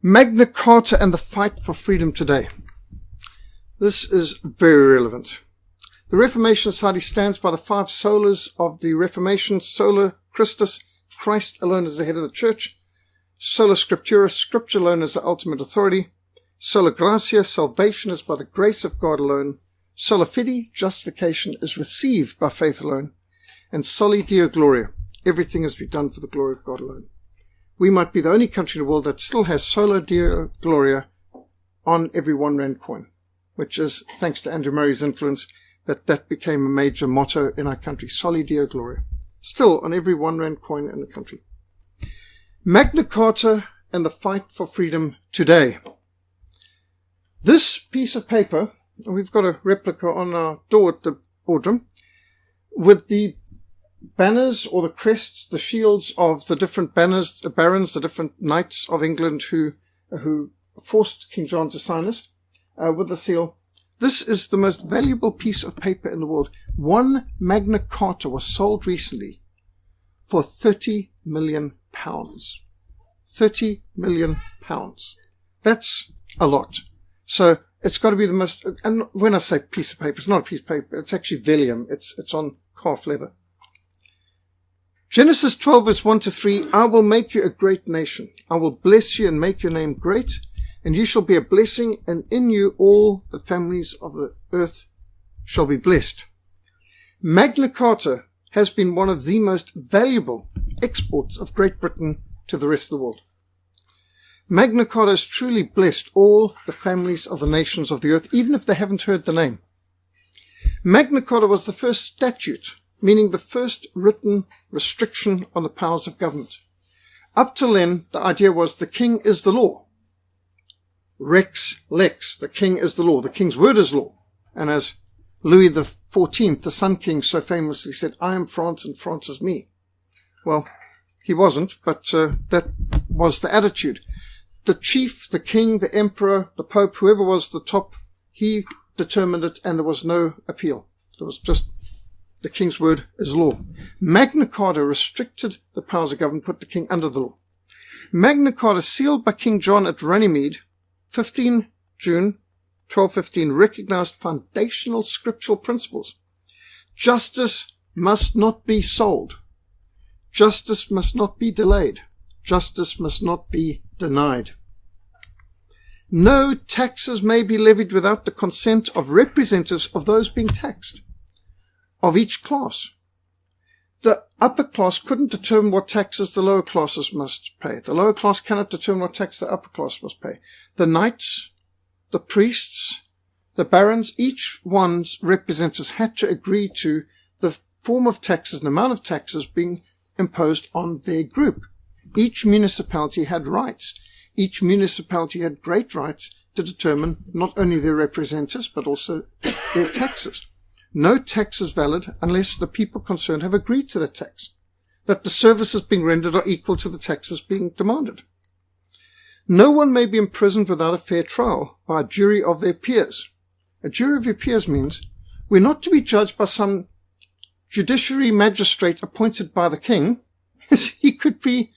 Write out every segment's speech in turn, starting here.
Magna Carta and the fight for freedom today. This is very relevant. The Reformation Society stands by the 5 solas of the Reformation: sola Christus, Christ alone is the head of the church; sola scriptura, scripture alone is the ultimate authority; sola gratia, salvation is by the grace of God alone; sola fide, justification is received by faith alone; and soli deo gloria, everything is to be done for the glory of God alone. We might be the only country in the world that still has sola deo gloria on every £1 coin, which is, thanks to Andrew Murray's influence, that became a major motto in our country. Soli deo gloria. Still on every £1 coin in the country. Magna Carta and the fight for freedom today. This piece of paper, and we've got a replica on our door at the boardroom, with the banners or the crests, the shields of the different banners, the barons, the different knights of England who forced King John to sign this, with the seal. This is the most valuable piece of paper in the world. One Magna Carta was sold recently for £30 million. £30 million. That's a lot. So it's got to be the most, and when I say piece of paper, it's not a piece of paper, it's actually vellum. It's on calf leather. Genesis 12 verse 1-3, I will make you a great nation. I will bless you and make your name great, and you shall be a blessing, and in you all the families of the earth shall be blessed. Magna Carta has been one of the most valuable exports of Great Britain to the rest of the world. Magna Carta has truly blessed all the families of the nations of the earth, even if they haven't heard the name. Magna Carta was the first statute, meaning the first written restriction on the powers of government. Up till then, the idea was the king is the law. Rex lex, the king is the law. The king's word is law. And as Louis XIV, the Sun King, so famously said, I am France and France is me. Well, he wasn't, but that was the attitude. The chief, the king, the emperor, the pope, whoever was the top, he determined it, and there was no appeal. There was just the king's word is law. Magna Carta restricted the powers of government, put the king under the law. Magna Carta, sealed by King John at Runnymede, 15 June 1215, recognized foundational scriptural principles. Justice must not be sold. Justice must not be delayed. Justice must not be denied. No taxes may be levied without the consent of representatives of those being taxed, of each class. The upper class couldn't determine what taxes the lower classes must pay. The lower class cannot determine what tax the upper class must pay. The knights, the priests, the barons, each one's representatives had to agree to the form of taxes and amount of taxes being imposed on their group. Each municipality had rights. Each municipality had great rights to determine not only their representatives, but also their taxes. No tax is valid unless the people concerned have agreed to the tax, that the services being rendered are equal to the taxes being demanded. No one may be imprisoned without a fair trial by a jury of their peers. A jury of your peers means we're not to be judged by some judiciary magistrate appointed by the king. He could be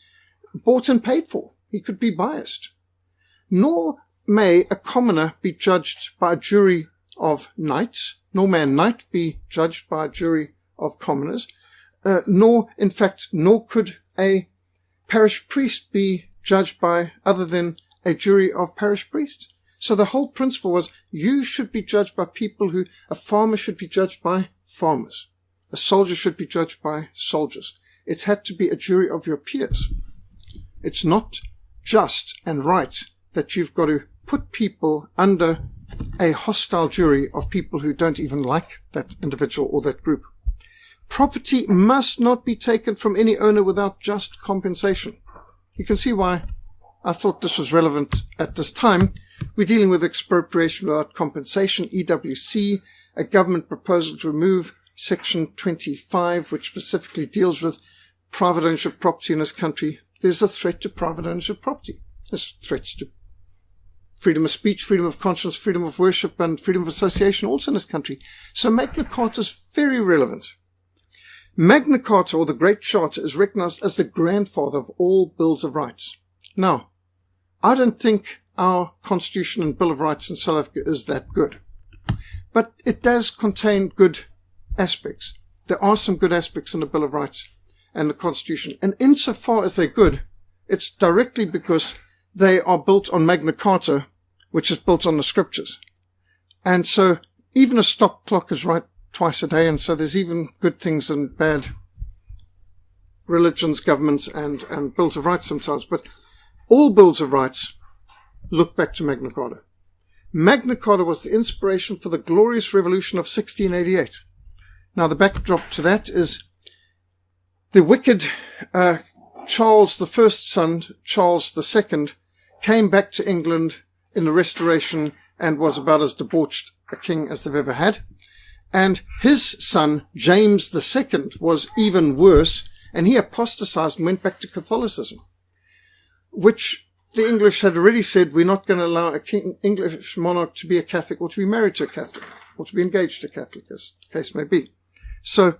bought and paid for. He could be biased. Nor may a commoner be judged by a jury of knights, nor may a knight be judged by a jury of commoners, nor could a parish priest be judged by other than a jury of parish priests. So the whole principle was you should be judged by people a farmer should be judged by farmers. A soldier should be judged by soldiers. It had to be a jury of your peers. It's not just and right that you've got to put people under a hostile jury of people who don't even like that individual or that group. Property must not be taken from any owner without just compensation. You can see why I thought this was relevant at this time. We're dealing with expropriation without compensation, EWC, a government proposal to remove Section 25, which specifically deals with private ownership of property in this country. There's a threat to private ownership of property. There's threats to freedom of speech, freedom of conscience, freedom of worship, and freedom of association also in this country. So Magna Carta is very relevant. Magna Carta, or the Great Charter, is recognized as the grandfather of all bills of rights. Now, I don't think our Constitution and Bill of Rights in South Africa is that good. But it does contain good aspects. There are some good aspects in the Bill of Rights and the Constitution. And insofar as they're good, it's directly because they are built on Magna Carta, which is built on the scriptures. And so even a stop clock is right twice a day, and so there's even good things and bad religions, governments, and bills of rights sometimes. But all bills of rights look back to Magna Carta. Magna Carta was the inspiration for the glorious revolution of 1688. Now, the backdrop to that is the wicked Charles the First son, Charles the Second, came back to England in the Restoration and was about as debauched a king as they've ever had. And his son, James the Second, was even worse, and he apostatized and went back to Catholicism, which the English had already said, we're not going to allow a English monarch to be a Catholic or to be married to a Catholic or to be engaged to a Catholic, as the case may be. So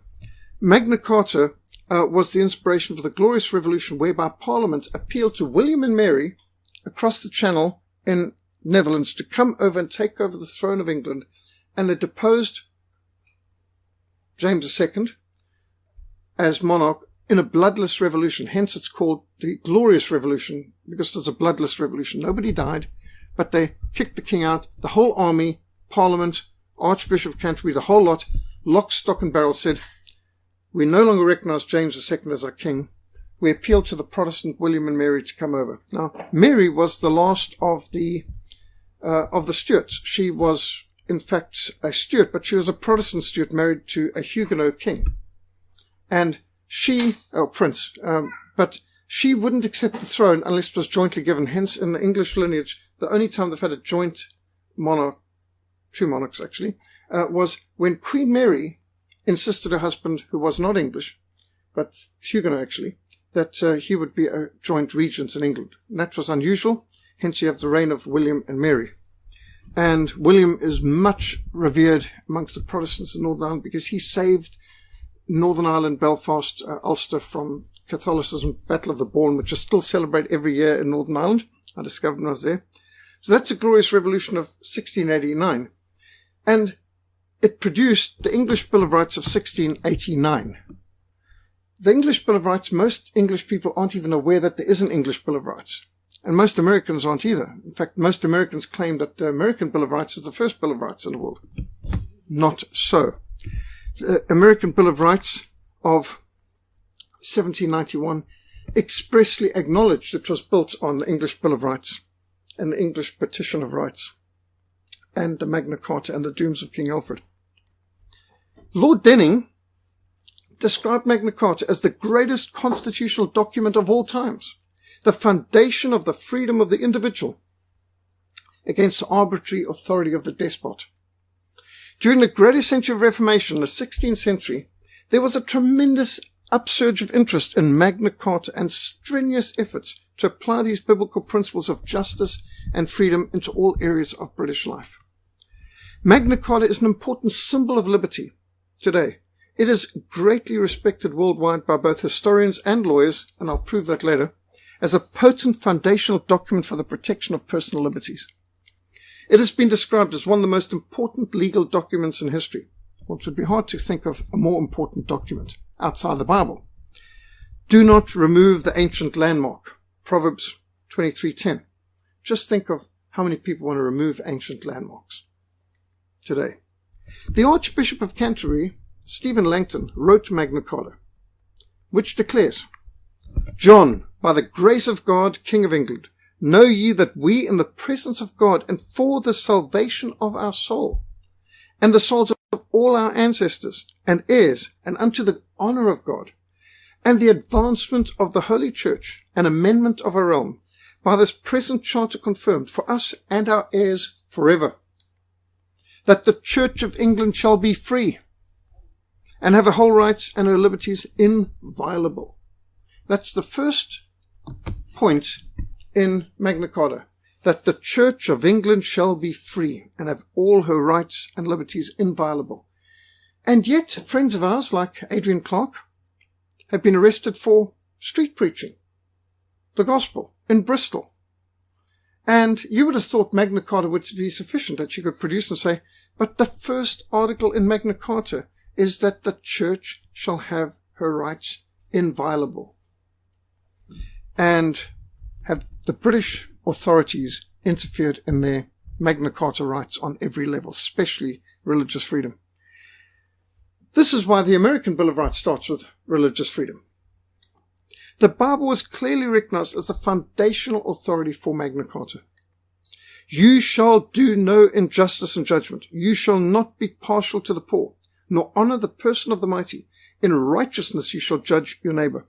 Magna Carta was the inspiration for the glorious revolution whereby Parliament appealed to William and Mary across the Channel in Netherlands to come over and take over the throne of England, and they deposed James II as monarch in a bloodless revolution. Hence it's called the Glorious Revolution, because it was a bloodless revolution. Nobody died, but they kicked the king out. The whole army, Parliament, Archbishop of Canterbury, the whole lot, lock, stock and barrel, said, we no longer recognize James II as our king. We appeal to the Protestant William and Mary to come over. Now, Mary was the last of the Stuarts. She was, in fact, a Stuart, but she was a Protestant Stuart married to a Huguenot king. And prince, but she wouldn't accept the throne unless it was jointly given. Hence, in the English lineage, the only time they've had a joint monarch, two monarchs actually, was when Queen Mary insisted her husband, who was not English, but Huguenot actually, that he would be a joint regent in England. And that was unusual. Hence, you have the reign of William and Mary. And William is much revered amongst the Protestants in Northern Ireland because he saved Northern Ireland, Belfast, Ulster from Catholicism, Battle of the Bourne, which is still celebrated every year in Northern Ireland. I discovered when I was there. So that's a glorious revolution of 1689. And it produced the English Bill of Rights of 1689. The English Bill of Rights, most English people aren't even aware that there is an English Bill of Rights. And most Americans aren't either. In fact, most Americans claim that the American Bill of Rights is the first Bill of Rights in the world. Not so. The American Bill of Rights of 1791 expressly acknowledged it was built on the English Bill of Rights and the English Petition of Rights and the Magna Carta and the Dooms of King Alfred. Lord Denning described Magna Carta as the greatest constitutional document of all times, the foundation of the freedom of the individual against the arbitrary authority of the despot. During the greatest century of Reformation, the 16th century, there was a tremendous upsurge of interest in Magna Carta and strenuous efforts to apply these biblical principles of justice and freedom into all areas of British life. Magna Carta is an important symbol of liberty today. It is greatly respected worldwide by both historians and lawyers, and I'll prove that later, as a potent foundational document for the protection of personal liberties. It has been described as one of the most important legal documents in history. Well, it would be hard to think of a more important document outside the Bible. Do not remove the ancient landmark. Proverbs 23:10. Just think of how many people want to remove ancient landmarks today. The Archbishop of Canterbury, Stephen Langton, wrote Magna Carta, which declares, John, by the grace of God, King of England, know ye that we in the presence of God and for the salvation of our soul and the souls of all our ancestors and heirs and unto the honor of God and the advancement of the Holy Church and amendment of our realm, by this present charter confirmed for us and our heirs forever, that the Church of England shall be free and have her whole rights and her liberties inviolable. That's the first point in Magna Carta, that the Church of England shall be free and have all her rights and liberties inviolable. And yet, friends of ours like Adrian Clark have been arrested for street preaching the gospel in Bristol. And you would have thought Magna Carta would be sufficient, that you could produce and say, but the first article in Magna Carta is that the church shall have her rights inviolable. And have the British authorities interfered in their Magna Carta rights on every level, especially religious freedom. This is why the American Bill of Rights starts with religious freedom. The Bible was clearly recognized as the foundational authority for Magna Carta. You shall do no injustice in judgment. You shall not be partial to the poor, nor honor the person of the mighty. In righteousness you shall judge your neighbor.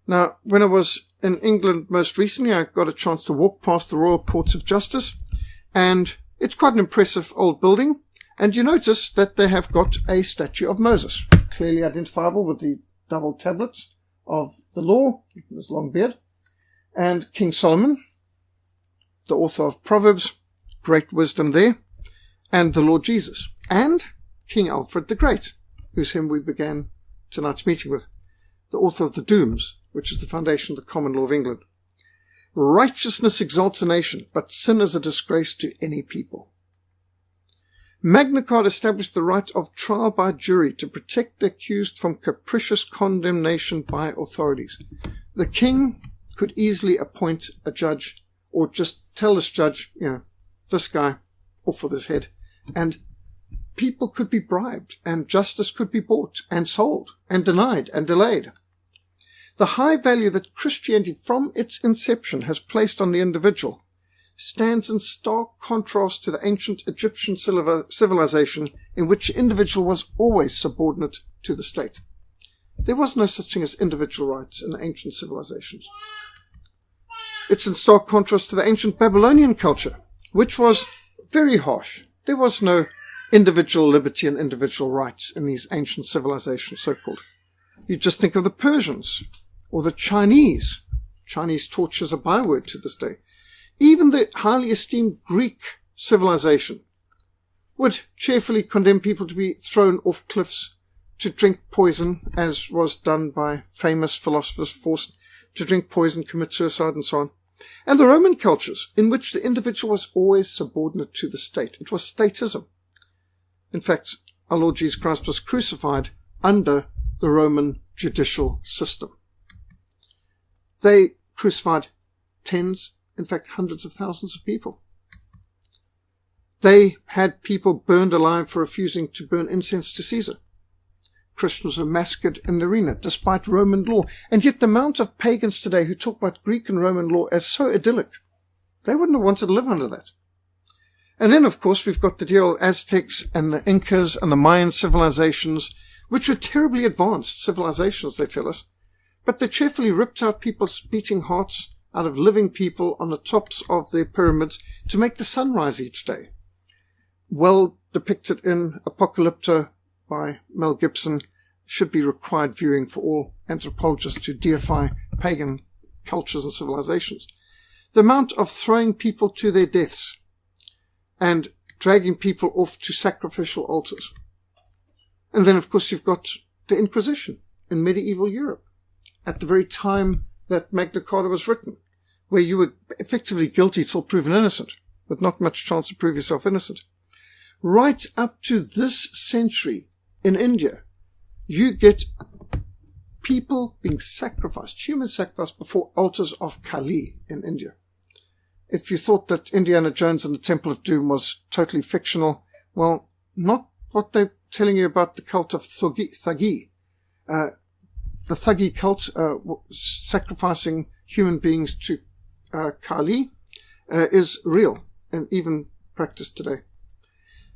Now, when I was in England most recently, I got a chance to walk past the Royal Courts of Justice, and it's quite an impressive old building. And you notice that they have got a statue of Moses, clearly identifiable with the double tablets of the law, his long beard, and King Solomon, the author of Proverbs, great wisdom there, and the Lord Jesus, and King Alfred the Great, whose hymn we began tonight's meeting with, the author of the Dooms, which is the foundation of the common law of England. Righteousness exalts a nation, but sin is a disgrace to any people. Magna Carta established the right of trial by jury to protect the accused from capricious condemnation by authorities. The king could easily appoint a judge or just tell this judge, this guy, off with his head. And people could be bribed, and justice could be bought and sold and denied and delayed. The high value that Christianity from its inception has placed on the individual stands in stark contrast to the ancient Egyptian civilization in which the individual was always subordinate to the state. There was no such thing as individual rights in the ancient civilizations. It's in stark contrast to the ancient Babylonian culture, which was very harsh. There was no individual liberty and individual rights in these ancient civilizations, so-called. You just think of the Persians or the Chinese. Chinese torture is a byword to this day. Even the highly esteemed Greek civilization would cheerfully condemn people to be thrown off cliffs, to drink poison, as was done by famous philosophers, forced to drink poison, commit suicide, and so on. And the Roman cultures, in which the individual was always subordinate to the state. It was statism. In fact, our Lord Jesus Christ was crucified under the Roman judicial system. They crucified tens, in fact, hundreds of thousands of people. They had people burned alive for refusing to burn incense to Caesar. Christians were massacred in the arena, despite Roman law. And yet the amount of pagans today who talk about Greek and Roman law as so idyllic, they wouldn't have wanted to live under that. And then, of course, we've got the dear old Aztecs and the Incas and the Mayan civilizations, which were terribly advanced civilizations, they tell us. But they cheerfully ripped out people's beating hearts out of living people on the tops of their pyramids to make the sun rise each day. Well depicted in Apocalypto by Mel Gibson, should be required viewing for all anthropologists to deify pagan cultures and civilizations. The amount of throwing people to their deaths and dragging people off to sacrificial altars. And then, of course, you've got the Inquisition in medieval Europe at the very time that Magna Carta was written, where you were effectively guilty till proven innocent, but not much chance to prove yourself innocent. Right up to this century in India, you get people being sacrificed, human sacrifice, before altars of Kali in India. If you thought that Indiana Jones and the Temple of Doom was totally fictional, well, not what they're telling you about the cult of Thuggee. The Thuggee cult, sacrificing human beings to Kali, is real and even practiced today.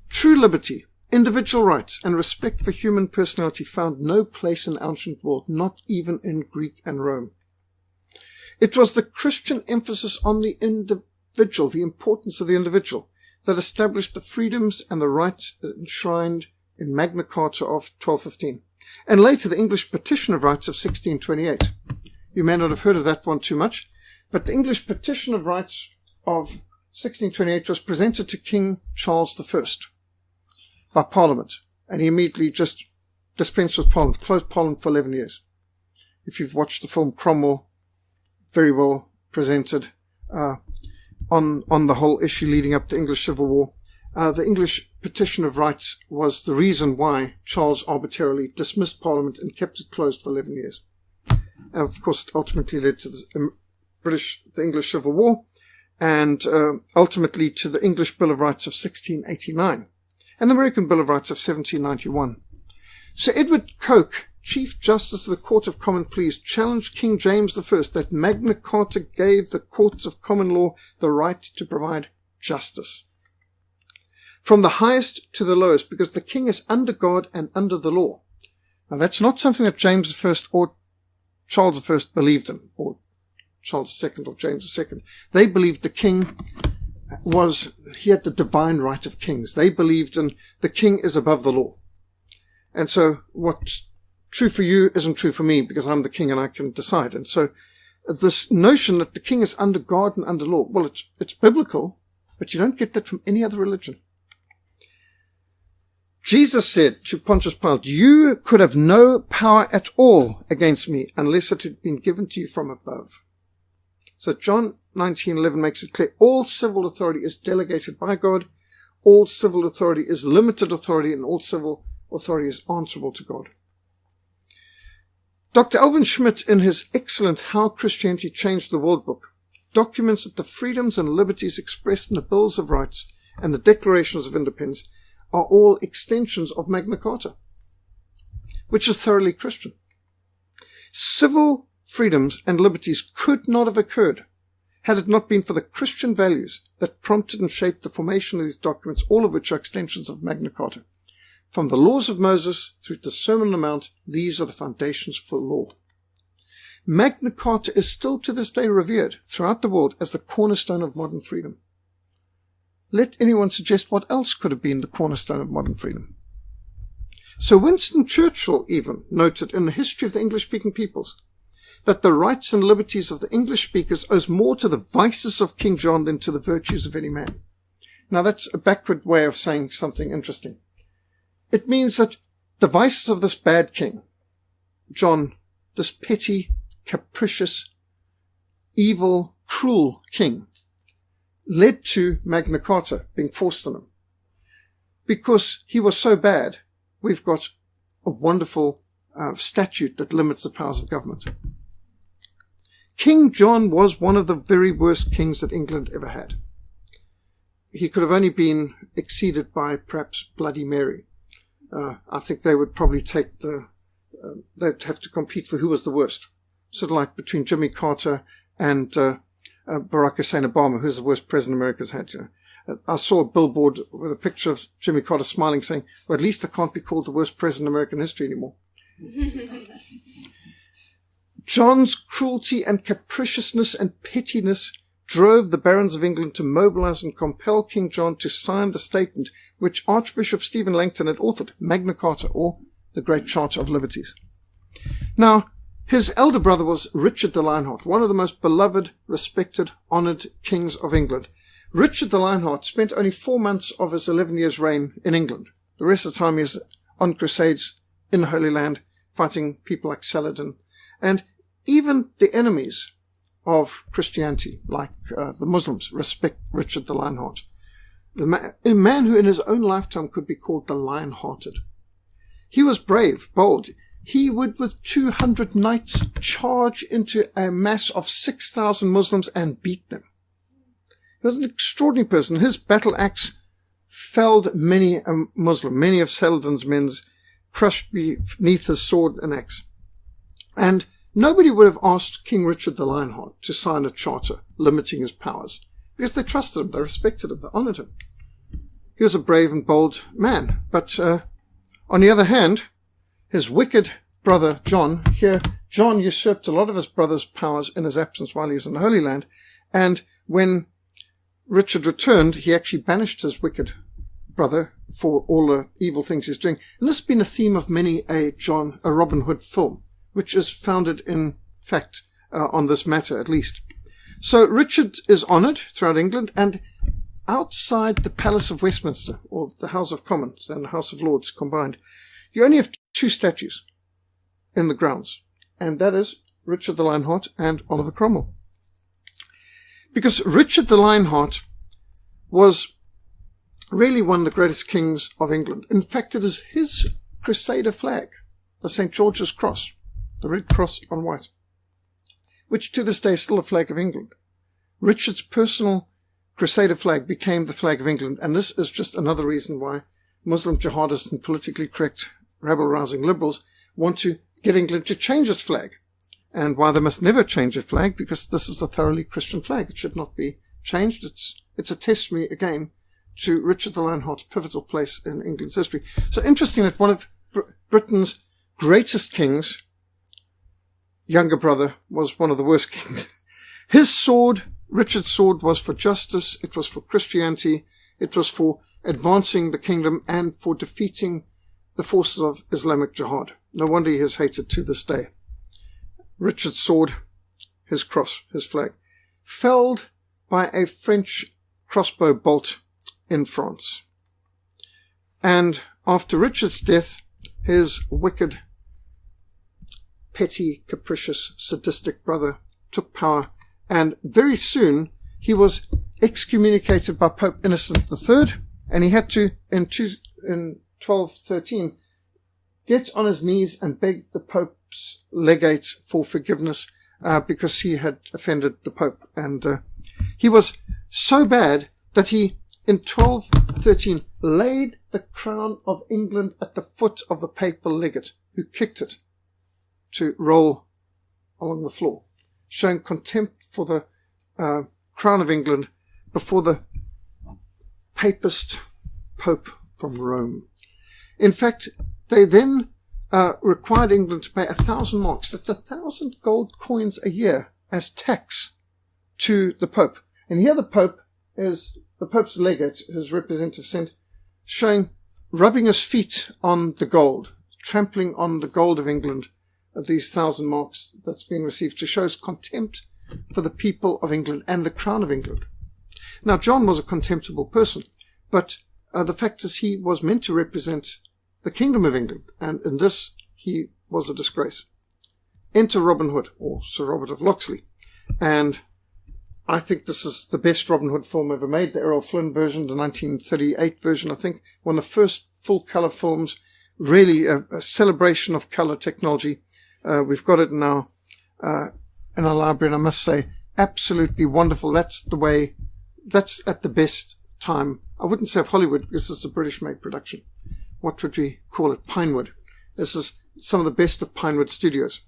True liberty, individual rights, and respect for human personality found no place in the ancient world, not even in Greek and Rome. It was the Christian emphasis on the individual, the importance of the individual, that established the freedoms and the rights enshrined in Magna Carta of 1215, and later the English Petition of Rights of 1628. You may not have heard of that one too much, but the English Petition of Rights of 1628 was presented to King Charles I by Parliament, and he immediately just dispensed with Parliament, closed Parliament for 11 years. If you've watched the film Cromwell, very well presented. on the whole issue leading up to English Civil War. The English Petition of Rights was the reason why Charles arbitrarily dismissed Parliament and kept it closed for 11 years. And of course, it ultimately led to the English Civil War, and ultimately to the English Bill of Rights of 1689 and the American Bill of Rights of 1791. Sir Edward Coke, Chief Justice of the Court of Common Pleas, challenged King James I that Magna Carta gave the courts of common law the right to provide justice, from the highest to the lowest, because the king is under God and under the law. Now, that's not something that James I or Charles I believed in, or Charles II or James II. They believed the king he had the divine right of kings. They believed in the king is above the law. And so what's true for you isn't true for me, because I'm the king and I can decide. And so this notion that the king is under God and under law, well, it's biblical, but you don't get that from any other religion. Jesus said to Pontius Pilate, "You could have no power at all against me unless it had been given to you from above." So John 19:11 makes it clear all civil authority is delegated by God, all civil authority is limited authority, and all civil authority is answerable to God. Dr. Alvin Schmidt, in his excellent How Christianity Changed the World book, documents that the freedoms and liberties expressed in the Bills of Rights and the Declarations of Independence are all extensions of Magna Carta, which is thoroughly Christian. Civil freedoms and liberties could not have occurred had it not been for the Christian values that prompted and shaped the formation of these documents, all of which are extensions of Magna Carta. From the laws of Moses through to the Sermon on the Mount, these are the foundations for law. Magna Carta is still to this day revered throughout the world as the cornerstone of modern freedom. Let anyone suggest what else could have been the cornerstone of modern freedom. So Winston Churchill even noted in the history of the English-speaking peoples that the rights and liberties of the English speakers owes more to the vices of King John than to the virtues of any man. Now that's a backward way of saying something interesting. It means that the vices of this bad king, John, this petty, capricious, evil, cruel king, led to Magna Carta being forced on him. Because he was so bad, we've got a wonderful statute that limits the powers of government. King John was one of the very worst kings that England ever had. He could have only been exceeded by perhaps Bloody Mary. I think they would probably take they'd have to compete for who was the worst. Sort of like between Jimmy Carter and Barack Hussein Obama, who's the worst president America's had. You know. I saw a billboard with a picture of Jimmy Carter smiling, saying, "Well, at least I can't be called the worst president in American history anymore." John's cruelty and capriciousness and pettiness drove the barons of England to mobilize and compel King John to sign the statement which Archbishop Stephen Langton had authored, Magna Carta, or the Great Charter of Liberties. Now, his elder brother was Richard the Lionheart, one of the most beloved, respected, honored kings of England. Richard the Lionheart spent only 4 months of his 11 years' reign in England. The rest of the time he was on crusades in the Holy Land, fighting people like Saladin. And even the enemies of Christianity, like the Muslims, respect Richard the Lionheart. A man who in his own lifetime could be called the Lion-Hearted. He was brave, bold. He would, with 200 knights, charge into a mass of 6,000 Muslims and beat them. He was an extraordinary person. His battle axe felled many a Muslim. Many of Saladin's men crushed beneath his sword and axe. And nobody would have asked King Richard the Lionheart to sign a charter limiting his powers, because they trusted him, they respected him, they honored him. He was a brave and bold man. But on the other hand, his wicked brother John, John usurped a lot of his brother's powers in his absence while he was in the Holy Land, and when Richard returned, he actually banished his wicked brother for all the evil things he's doing. And this has been a theme of many a Robin Hood film, which is founded in fact on this matter at least. So Richard is honoured throughout England, and outside the Palace of Westminster, or the House of Commons and the House of Lords combined, you only have 2 statues in the grounds, and that is Richard the Lionheart and Oliver Cromwell. Because Richard the Lionheart was really one of the greatest kings of England. In fact, it is his Crusader flag, the St. George's Cross, the red cross on white, which to this day is still a flag of England. Richard's personal Crusader flag became the flag of England, and this is just another reason why Muslim jihadists and politically correct rabble-rousing liberals want to get England to change its flag, and why they must never change a flag, because this is a thoroughly Christian flag. It should not be changed. It's a testimony, again, to Richard the Lionheart's pivotal place in England's history. So interesting that one of Britain's greatest kings, younger brother, was one of the worst kings. His sword, Richard's sword, was for justice, it was for Christianity, it was for advancing the kingdom and for defeating the forces of Islamic jihad. No wonder he is hated to this day. Richard's sword, his cross, his flag, felled by a French crossbow bolt in France. And after Richard's death, his wicked, petty, capricious, sadistic brother took power, and very soon he was excommunicated by Pope Innocent III, and he had to, in 1213, get on his knees and beg the Pope's legate for forgiveness because he had offended the Pope. And he was so bad that he, in 1213, laid the crown of England at the foot of the papal legate, who kicked it to roll along the floor, showing contempt for the crown of England before the papist Pope from Rome. In fact, they then required England to pay 1,000 marks, that's 1,000 gold coins a year, as tax to the Pope. And here the Pope is the Pope's legate, his representative sent, rubbing his feet on the gold, trampling on the gold of England, of these 1,000 marks that's been received, to show his contempt for the people of England and the crown of England. Now, John was a contemptible person, but the fact is he was meant to represent the kingdom of England, and in this he was a disgrace. Enter Robin Hood, or Sir Robert of Locksley, and I think this is the best Robin Hood film ever made, the Errol Flynn version, the 1938 version, I think, one of the first full-colour films, really a celebration of colour technology. We've got it now in our library, and I must say, absolutely wonderful. That's at the best time. I wouldn't say of Hollywood, because this is a British-made production. What would we call it? Pinewood. This is some of the best of Pinewood Studios.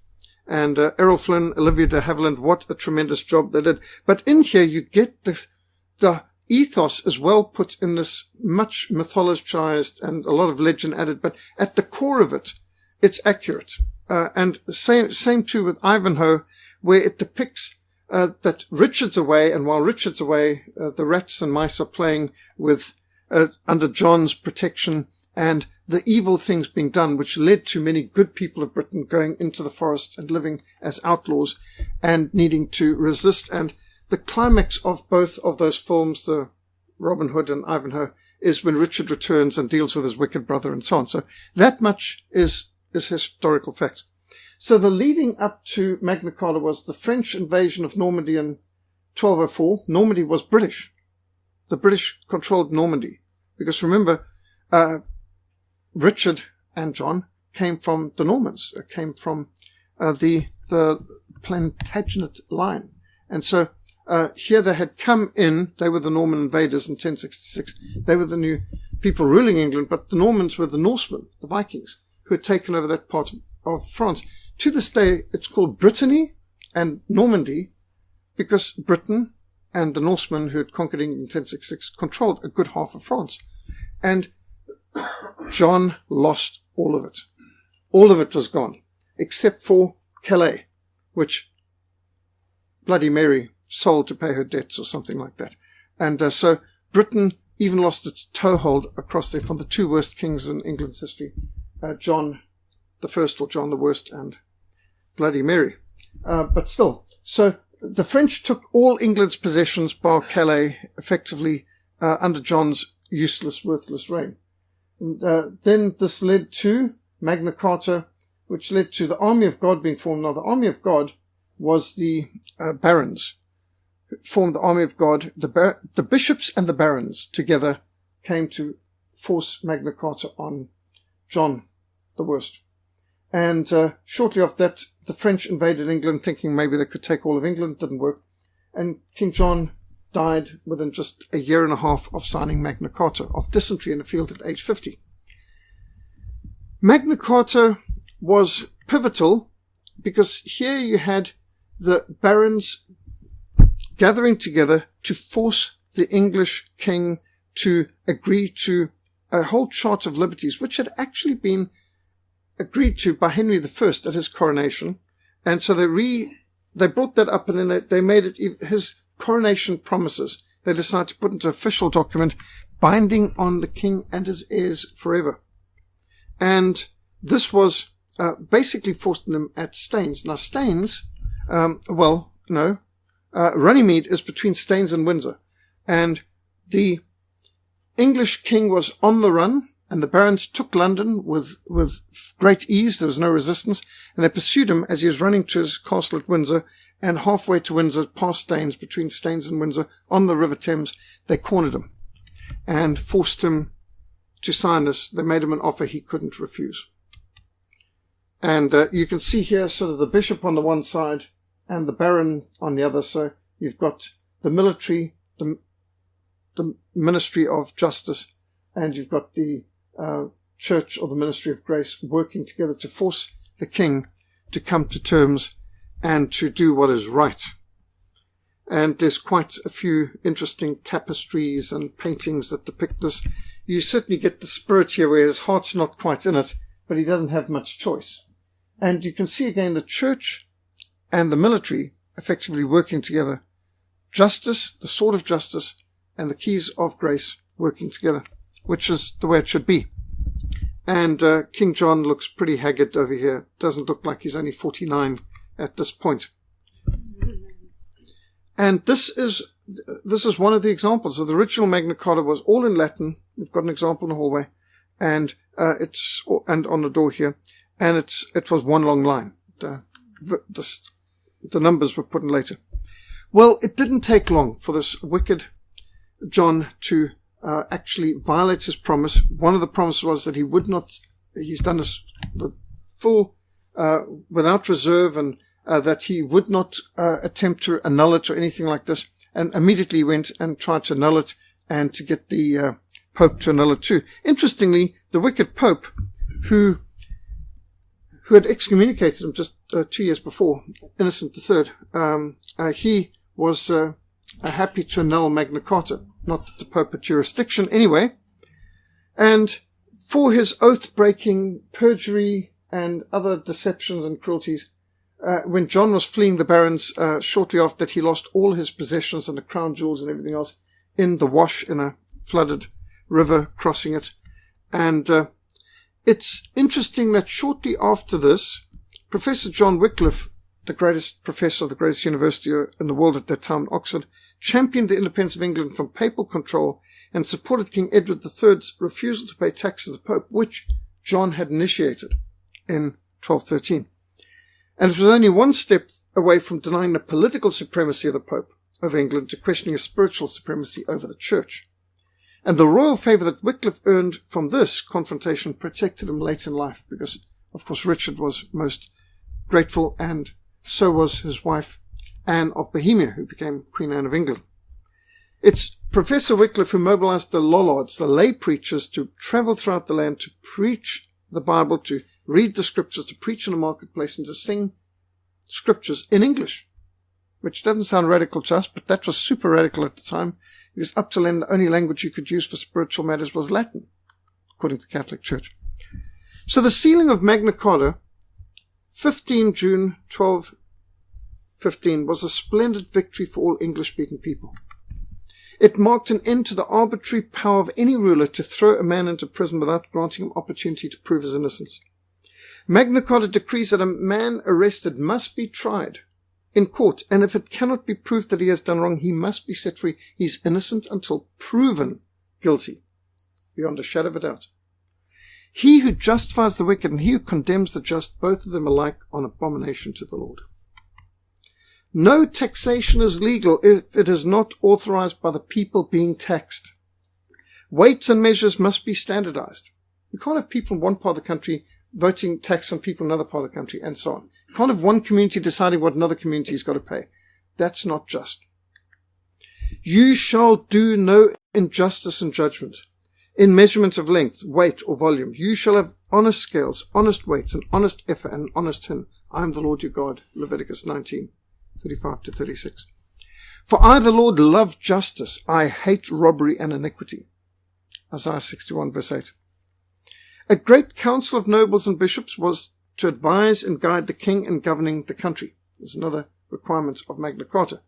And Errol Flynn, Olivia de Havilland, what a tremendous job they did. But in here you get the ethos as well put in this, much mythologized and a lot of legend added, but at the core of it, it's accurate. And same too with Ivanhoe, where it depicts that Richard's away, and while Richard's away, the rats and mice are playing with under John's protection, and the evil things being done, which led to many good people of Britain going into the forest and living as outlaws and needing to resist. And the climax of both of those films, the Robin Hood and Ivanhoe, is when Richard returns and deals with his wicked brother and so on. So that much is historical fact. So the leading up to Magna Carta was the French invasion of Normandy in 1204. Normandy was British. The British controlled Normandy. Because remember, Richard and John came from the Normans, came from the Plantagenet line. And so here they had come in, they were the Norman invaders in 1066. They were the new people ruling England, but the Normans were the Norsemen, the Vikings, who had taken over that part of France. To this day, it's called Brittany and Normandy, because Britain and the Norsemen who had conquered England in 1066 controlled a good half of France. And John lost all of it. All of it was gone, except for Calais, which Bloody Mary sold to pay her debts or something like that. And so Britain even lost its toehold across there from the two worst kings in England's history, John the First or John the Worst and Bloody Mary. But still, so the French took all England's possessions bar Calais effectively under John's useless, worthless reign. And, then this led to Magna Carta, which led to the Army of God being formed. Now, the Army of God was the barons formed the army of God. The bishops and the barons together came to force Magna Carta on John the Worst. And shortly after that, the French invaded England, thinking maybe they could take all of England. Didn't work. And King John died within just a year and a half of signing Magna Carta, of dysentery in the field at age 50. Magna Carta was pivotal because here you had the barons gathering together to force the English king to agree to a whole chart of liberties, which had actually been agreed to by Henry I at his coronation. And so they brought that up, and then they made it his coronation promises. They decided to put into an official document binding on the king and his heirs forever. And this was basically forcing them at Staines. Now, Staines, Runnymede is between Staines and Windsor. And the English king was on the run, and the barons took London with great ease. There was no resistance. And they pursued him as he was running to his castle at Windsor. And halfway to Windsor, past Staines, between Staines and Windsor, on the River Thames, they cornered him and forced him to sign this. They made him an offer he couldn't refuse. And you can see here sort of the bishop on the one side and the baron on the other. So you've got the military, the Ministry of Justice, and you've got the Church or the Ministry of Grace working together to force the king to come to terms and to do what is right. And there's quite a few interesting tapestries and paintings that depict this. You certainly get the spirit here where his heart's not quite in it, but he doesn't have much choice. And you can see again the church and the military effectively working together. Justice, the sword of justice, and the keys of grace working together, which is the way it should be. And King John looks pretty haggard over here. Doesn't look like he's only 49 at this point. And this is one of the examples. So the original Magna Carta was all in Latin. We've got an example in the hallway, and on the door here, and it was one long line. The numbers were put in later. Well, it didn't take long for this wicked John to actually violate his promise. One of the promises was that he would not. He's done this with full, without reserve, and that he would not attempt to annul it or anything like this. And immediately went and tried to annul it, and to get the Pope to annul it too. Interestingly, the wicked Pope, who had excommunicated him just 2 years before, Innocent III, he was happy to annul Magna Carta. Not that the Pope had jurisdiction anyway. And for his oath-breaking, perjury, and other deceptions and cruelties, when John was fleeing the barons, shortly after that, he lost all his possessions and the crown jewels and everything else in the wash in a flooded river, crossing it. And it's interesting that shortly after this, Professor John Wycliffe, the greatest professor of the greatest university in the world at that time, Oxford, championed the independence of England from papal control and supported King Edward III's refusal to pay tax to the Pope, which John had initiated in 1213. And it was only one step away from denying the political supremacy of the Pope of England to questioning a spiritual supremacy over the Church. And the royal favour that Wycliffe earned from this confrontation protected him late in life, because, of course, Richard was most grateful, and so was his wife, Anne of Bohemia, who became Queen Anne of England. It's Professor Wycliffe who mobilized the Lollards, the lay preachers, to travel throughout the land to preach the Bible, to read the scriptures, to preach in the marketplace, and to sing scriptures in English, which doesn't sound radical to us, but that was super radical at the time, because up till then the only language you could use for spiritual matters was Latin, according to the Catholic Church. So the sealing of Magna Carta, 15 June 1215, was a splendid victory for all English-speaking people. It marked an end to the arbitrary power of any ruler to throw a man into prison without granting him opportunity to prove his innocence. Magna Carta decrees that a man arrested must be tried in court, and if it cannot be proved that he has done wrong, he must be set free. He's innocent until proven guilty, beyond a shadow of a doubt. He who justifies the wicked and he who condemns the just, both of them alike on abomination to the Lord. No taxation is legal if it is not authorized by the people being taxed. Weights and measures must be standardized. You can't have people in one part of the country voting tax on people in another part of the country, and so on. You can't have one community deciding what another community's got to pay. That's not just. You shall do no injustice in judgment, in measurement of length, weight, or volume. You shall have honest scales, honest weights, an honest ephah, and an honest hin. I am the Lord your God. Leviticus 19:35-36. For I, the Lord, love justice. I hate robbery and iniquity. Isaiah 61, verse 8. A great council of nobles and bishops was to advise and guide the king in governing the country. There's another requirement of Magna Carta.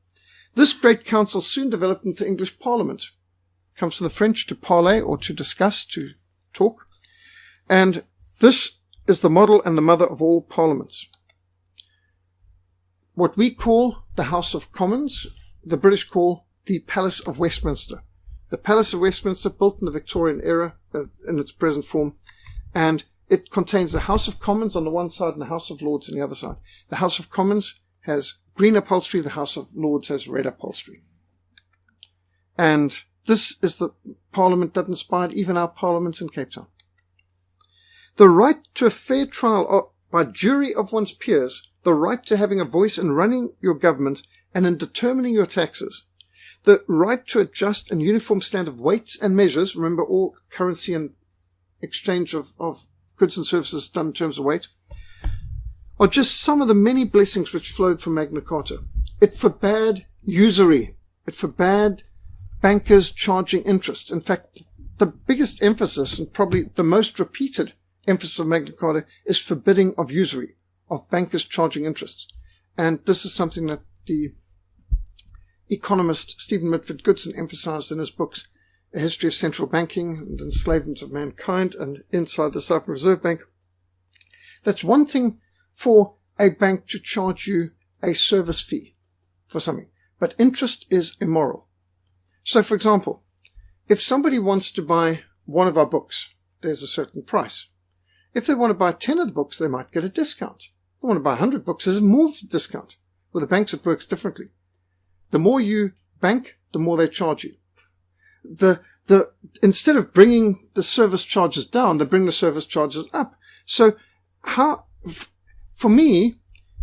This great council soon developed into English Parliament. It comes from the French to parler, or to discuss, to talk. And this is the model and the mother of all parliaments. What we call the House of Commons, the British call the Palace of Westminster. The Palace of Westminster, built in the Victorian era in its present form, and it contains the House of Commons on the one side and the House of Lords on the other side. The House of Commons has green upholstery, the House of Lords has red upholstery. And this is the parliament that inspired even our parliaments in Cape Town. The right to a fair trial by jury of one's peers, the right to having a voice in running your government and in determining your taxes, the right to a just and uniform standard of weights and measures, remember all currency and exchange of goods and services done in terms of weight, are just some of the many blessings which flowed from Magna Carta. It forbade usury. It forbade bankers charging interest. In fact, the biggest emphasis, and probably the most repeated emphasis of Magna Carta, is forbidding of usury, of bankers charging interest. And this is something that the economist Stephen Mitford Goodson emphasized in his books, A History of Central Banking and Enslavement of Mankind and Inside the Southern Reserve Bank. That's one thing for a bank to charge you a service fee for something, but interest is immoral. So, for example, if somebody wants to buy one of our books, there's a certain price. If they want to buy 10 of the books, they might get a discount. If they want to buy 100 books, there's more discount. With the banks, it works differently. The more you bank, the more they charge you. Instead of bringing the service charges down, they bring the service charges up. So for me,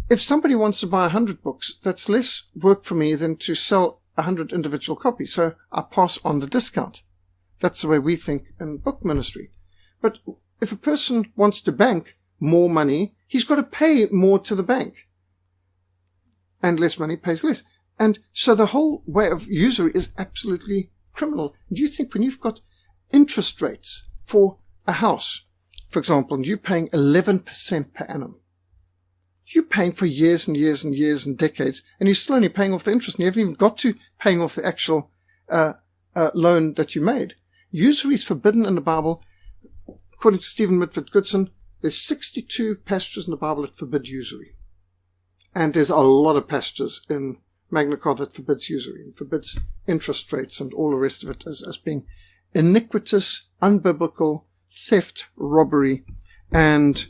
if somebody wants to buy 100 books, that's less work for me than to sell 100 individual copies. So I pass on the discount. That's the way we think in book ministry. But if a person wants to bank more money, he's got to pay more to the bank. And less money pays less. And so the whole way of usury is absolutely criminal. Do you think when you've got interest rates for a house, for example, and you're paying 11% per annum, you're paying for years and years and years and decades, and you're still only paying off the interest, and you haven't even got to paying off the actual loan that you made. Usury is forbidden in the Bible. According to Stephen Mitford Goodson, there's 62 passages in the Bible that forbid usury. And there's a lot of passages in Magna Carta that forbids usury and forbids interest rates and all the rest of it as being iniquitous, unbiblical, theft, robbery. And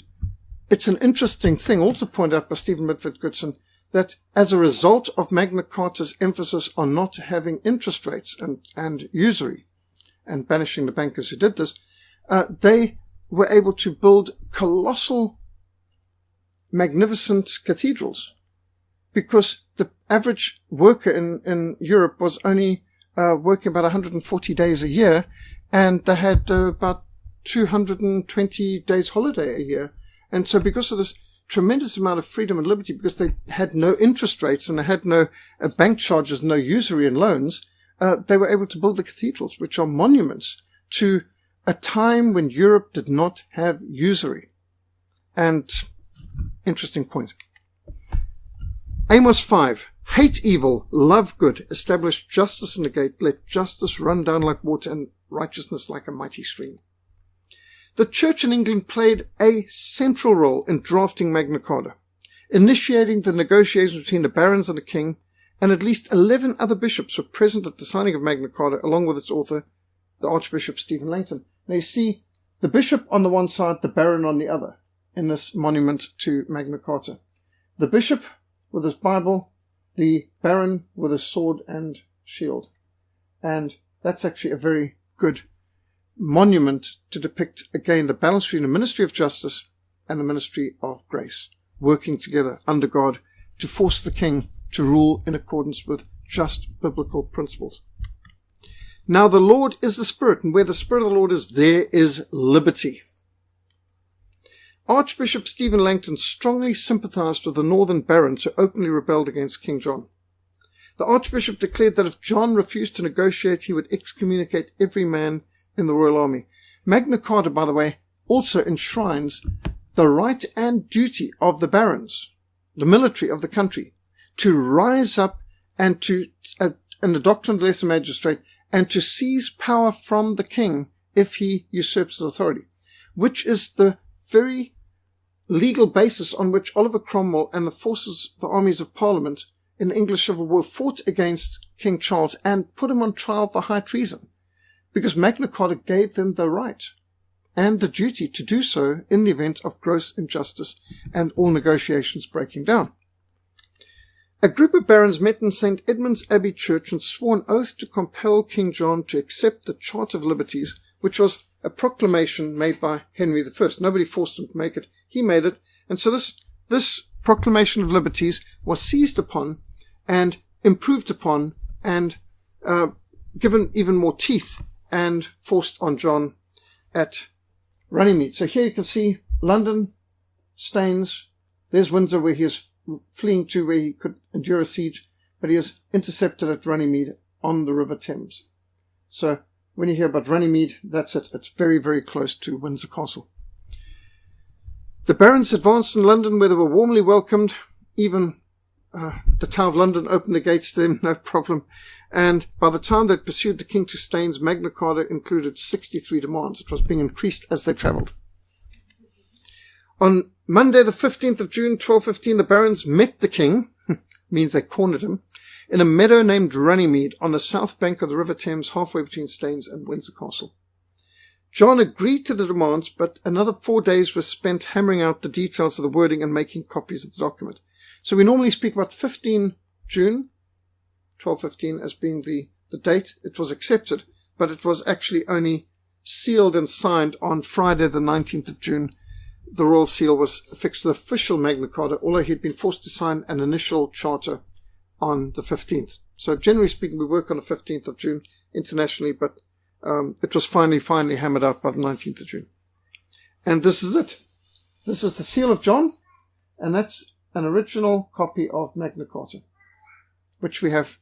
it's an interesting thing, also pointed out by Stephen Mitford Goodson, that as a result of Magna Carta's emphasis on not having interest rates and usury and banishing the bankers who did this, they were able to build colossal, magnificent cathedrals, because the average worker in Europe was only working about 140 days a year, and they had about 220 days holiday a year. And so because of this tremendous amount of freedom and liberty, because they had no interest rates and they had no bank charges, no usury and loans, they were able to build the cathedrals, which are monuments to a time when Europe did not have usury. And interesting point. Amos 5. Hate evil, love good, establish justice in the gate, let justice run down like water and righteousness like a mighty stream. The church in England played a central role in drafting Magna Carta, initiating the negotiations between the barons and the king, and at least 11 other bishops were present at the signing of Magna Carta, along with its author, the Archbishop Stephen Langton. Now you see the bishop on the one side, the baron on the other, in this monument to Magna Carta. The bishop with his Bible, the baron with his sword and shield. And that's actually a very good monument to depict, again, the balance between the ministry of justice and the ministry of grace, working together under God to force the king to rule in accordance with just biblical principles. Now the Lord is the Spirit, and where the Spirit of the Lord is, there is liberty. Archbishop Stephen Langton strongly sympathized with the northern barons who openly rebelled against King John. The Archbishop declared that if John refused to negotiate, he would excommunicate every man in the royal army. Magna Carta, by the way, also enshrines the right and duty of the barons, the military of the country, to rise up and to, in the doctrine of the lesser magistrate, and to seize power from the king if he usurps his authority, which is the very legal basis on which Oliver Cromwell and the forces, the armies of Parliament in the English Civil War fought against King Charles and put him on trial for high treason, because Magna Carta gave them the right and the duty to do so in the event of gross injustice and all negotiations breaking down. A group of barons met in St. Edmund's Abbey Church and swore an oath to compel King John to accept the Charter of Liberties, which was a proclamation made by Henry I. Nobody forced him to make it. He made it. And so this proclamation of liberties was seized upon and improved upon and given even more teeth and forced on John at Runnymede. So here you can see London, Staines. There's Windsor, where he is fleeing to, where he could endure a siege, but he is intercepted at Runnymede on the River Thames. So when you hear about Runnymede, that's it. It's very, very close to Windsor Castle. The barons advanced in London, where they were warmly welcomed. Even the Tower of London opened the gates to them, no problem. And by the time they'd pursued the king to Staines, Magna Carta included 63 demands. It was being increased as they travelled. On Monday, the 15th of June, 1215, the barons met the king, means they cornered him, in a meadow named Runnymede on the south bank of the River Thames, halfway between Staines and Windsor Castle. John agreed to the demands, but another 4 days were spent hammering out the details of the wording and making copies of the document. So we normally speak about 15 June, 1215, as being the date. It was accepted, but it was actually only sealed and signed on Friday, the 19th of June. The royal seal was affixed to the official Magna Carta, although he'd been forced to sign an initial charter on the 15th. So generally speaking, we work on the 15th of June internationally, but it was finally hammered out by the 19th of June. And this is it. This is the seal of John, and that's an original copy of Magna Carta, which we have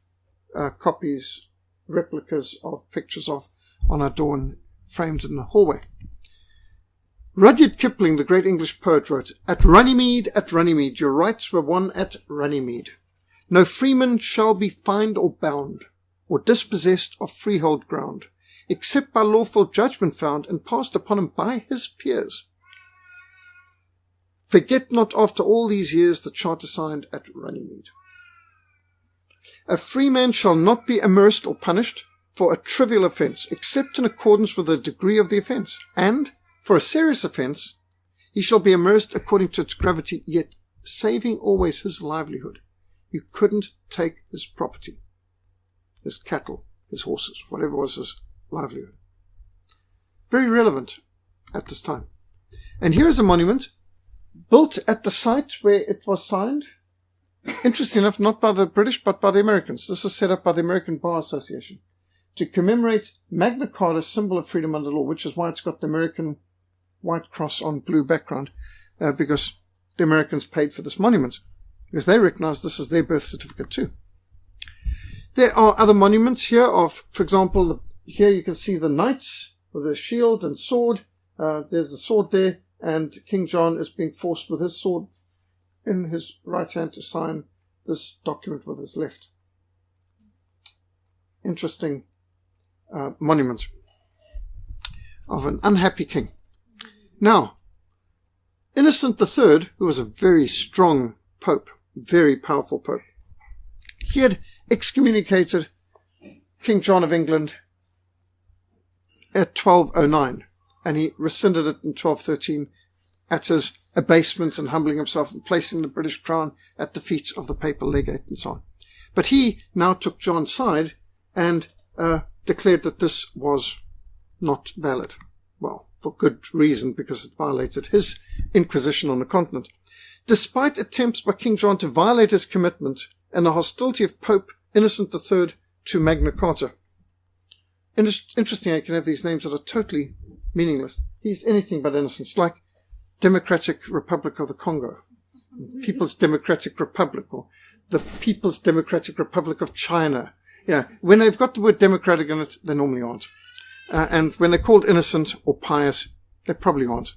copies, replicas of, pictures of on our door and framed in the hallway. Rudyard Kipling, the great English poet, wrote, at Runnymede, your rights were won at Runnymede. No freeman shall be fined or bound, or dispossessed of freehold ground, except by lawful judgment found and passed upon him by his peers. Forget not after all these years the charter signed at Runnymede. A free man shall not be amerced or punished for a trivial offence, except in accordance with the degree of the offence, and for a serious offence, he shall be amerced according to its gravity, yet saving always his livelihood. You couldn't take his property, his cattle, his horses, whatever was his livelihood. Very relevant at this time. And here is a monument built at the site where it was signed. Interesting enough, not by the British, but by the Americans. This is set up by the American Bar Association to commemorate Magna Carta, symbol of freedom under law, which is why it's got the American white cross on blue background, because the Americans paid for this monument, because they recognize this is their birth certificate too. There are other monuments here of, for example, here you can see the knights with a shield and sword. There's the sword there, and King John is being forced with his sword in his right hand to sign this document with his left. Interesting monument of an unhappy king. Now, Innocent III, who was a very strong pope, very powerful pope, he had excommunicated King John of England at 1209, and he rescinded it in 1213 at his abasement and humbling himself and placing the British crown at the feet of the papal legate and so on. But he now took John's side and declared that this was not valid. Well, for good reason, because it violated his inquisition on the continent. Despite attempts by King John to violate his commitment and the hostility of Pope Innocent III to Magna Carta. Interesting how you can have these names that are totally meaningless. He's anything but innocent. It's like Democratic Republic of the Congo, People's Democratic Republic, or the People's Democratic Republic of China. Yeah, when they've got the word democratic in it, they normally aren't. And when they're called innocent or pious, they probably aren't.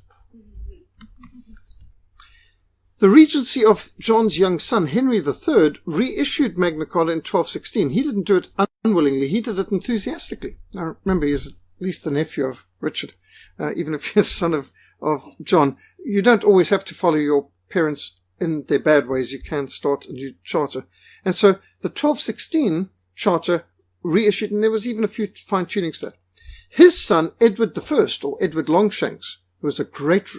The regency of John's young son, Henry III, reissued Magna Carta in 1216. He didn't do it unwillingly. He did it enthusiastically. Now, remember, he's at least the nephew of Richard, even if he's son of John. You don't always have to follow your parents in their bad ways. You can start a new charter. And so the 1216 charter reissued, and there was even a few fine-tunings there. His son, Edward I, or Edward Longshanks, who was a great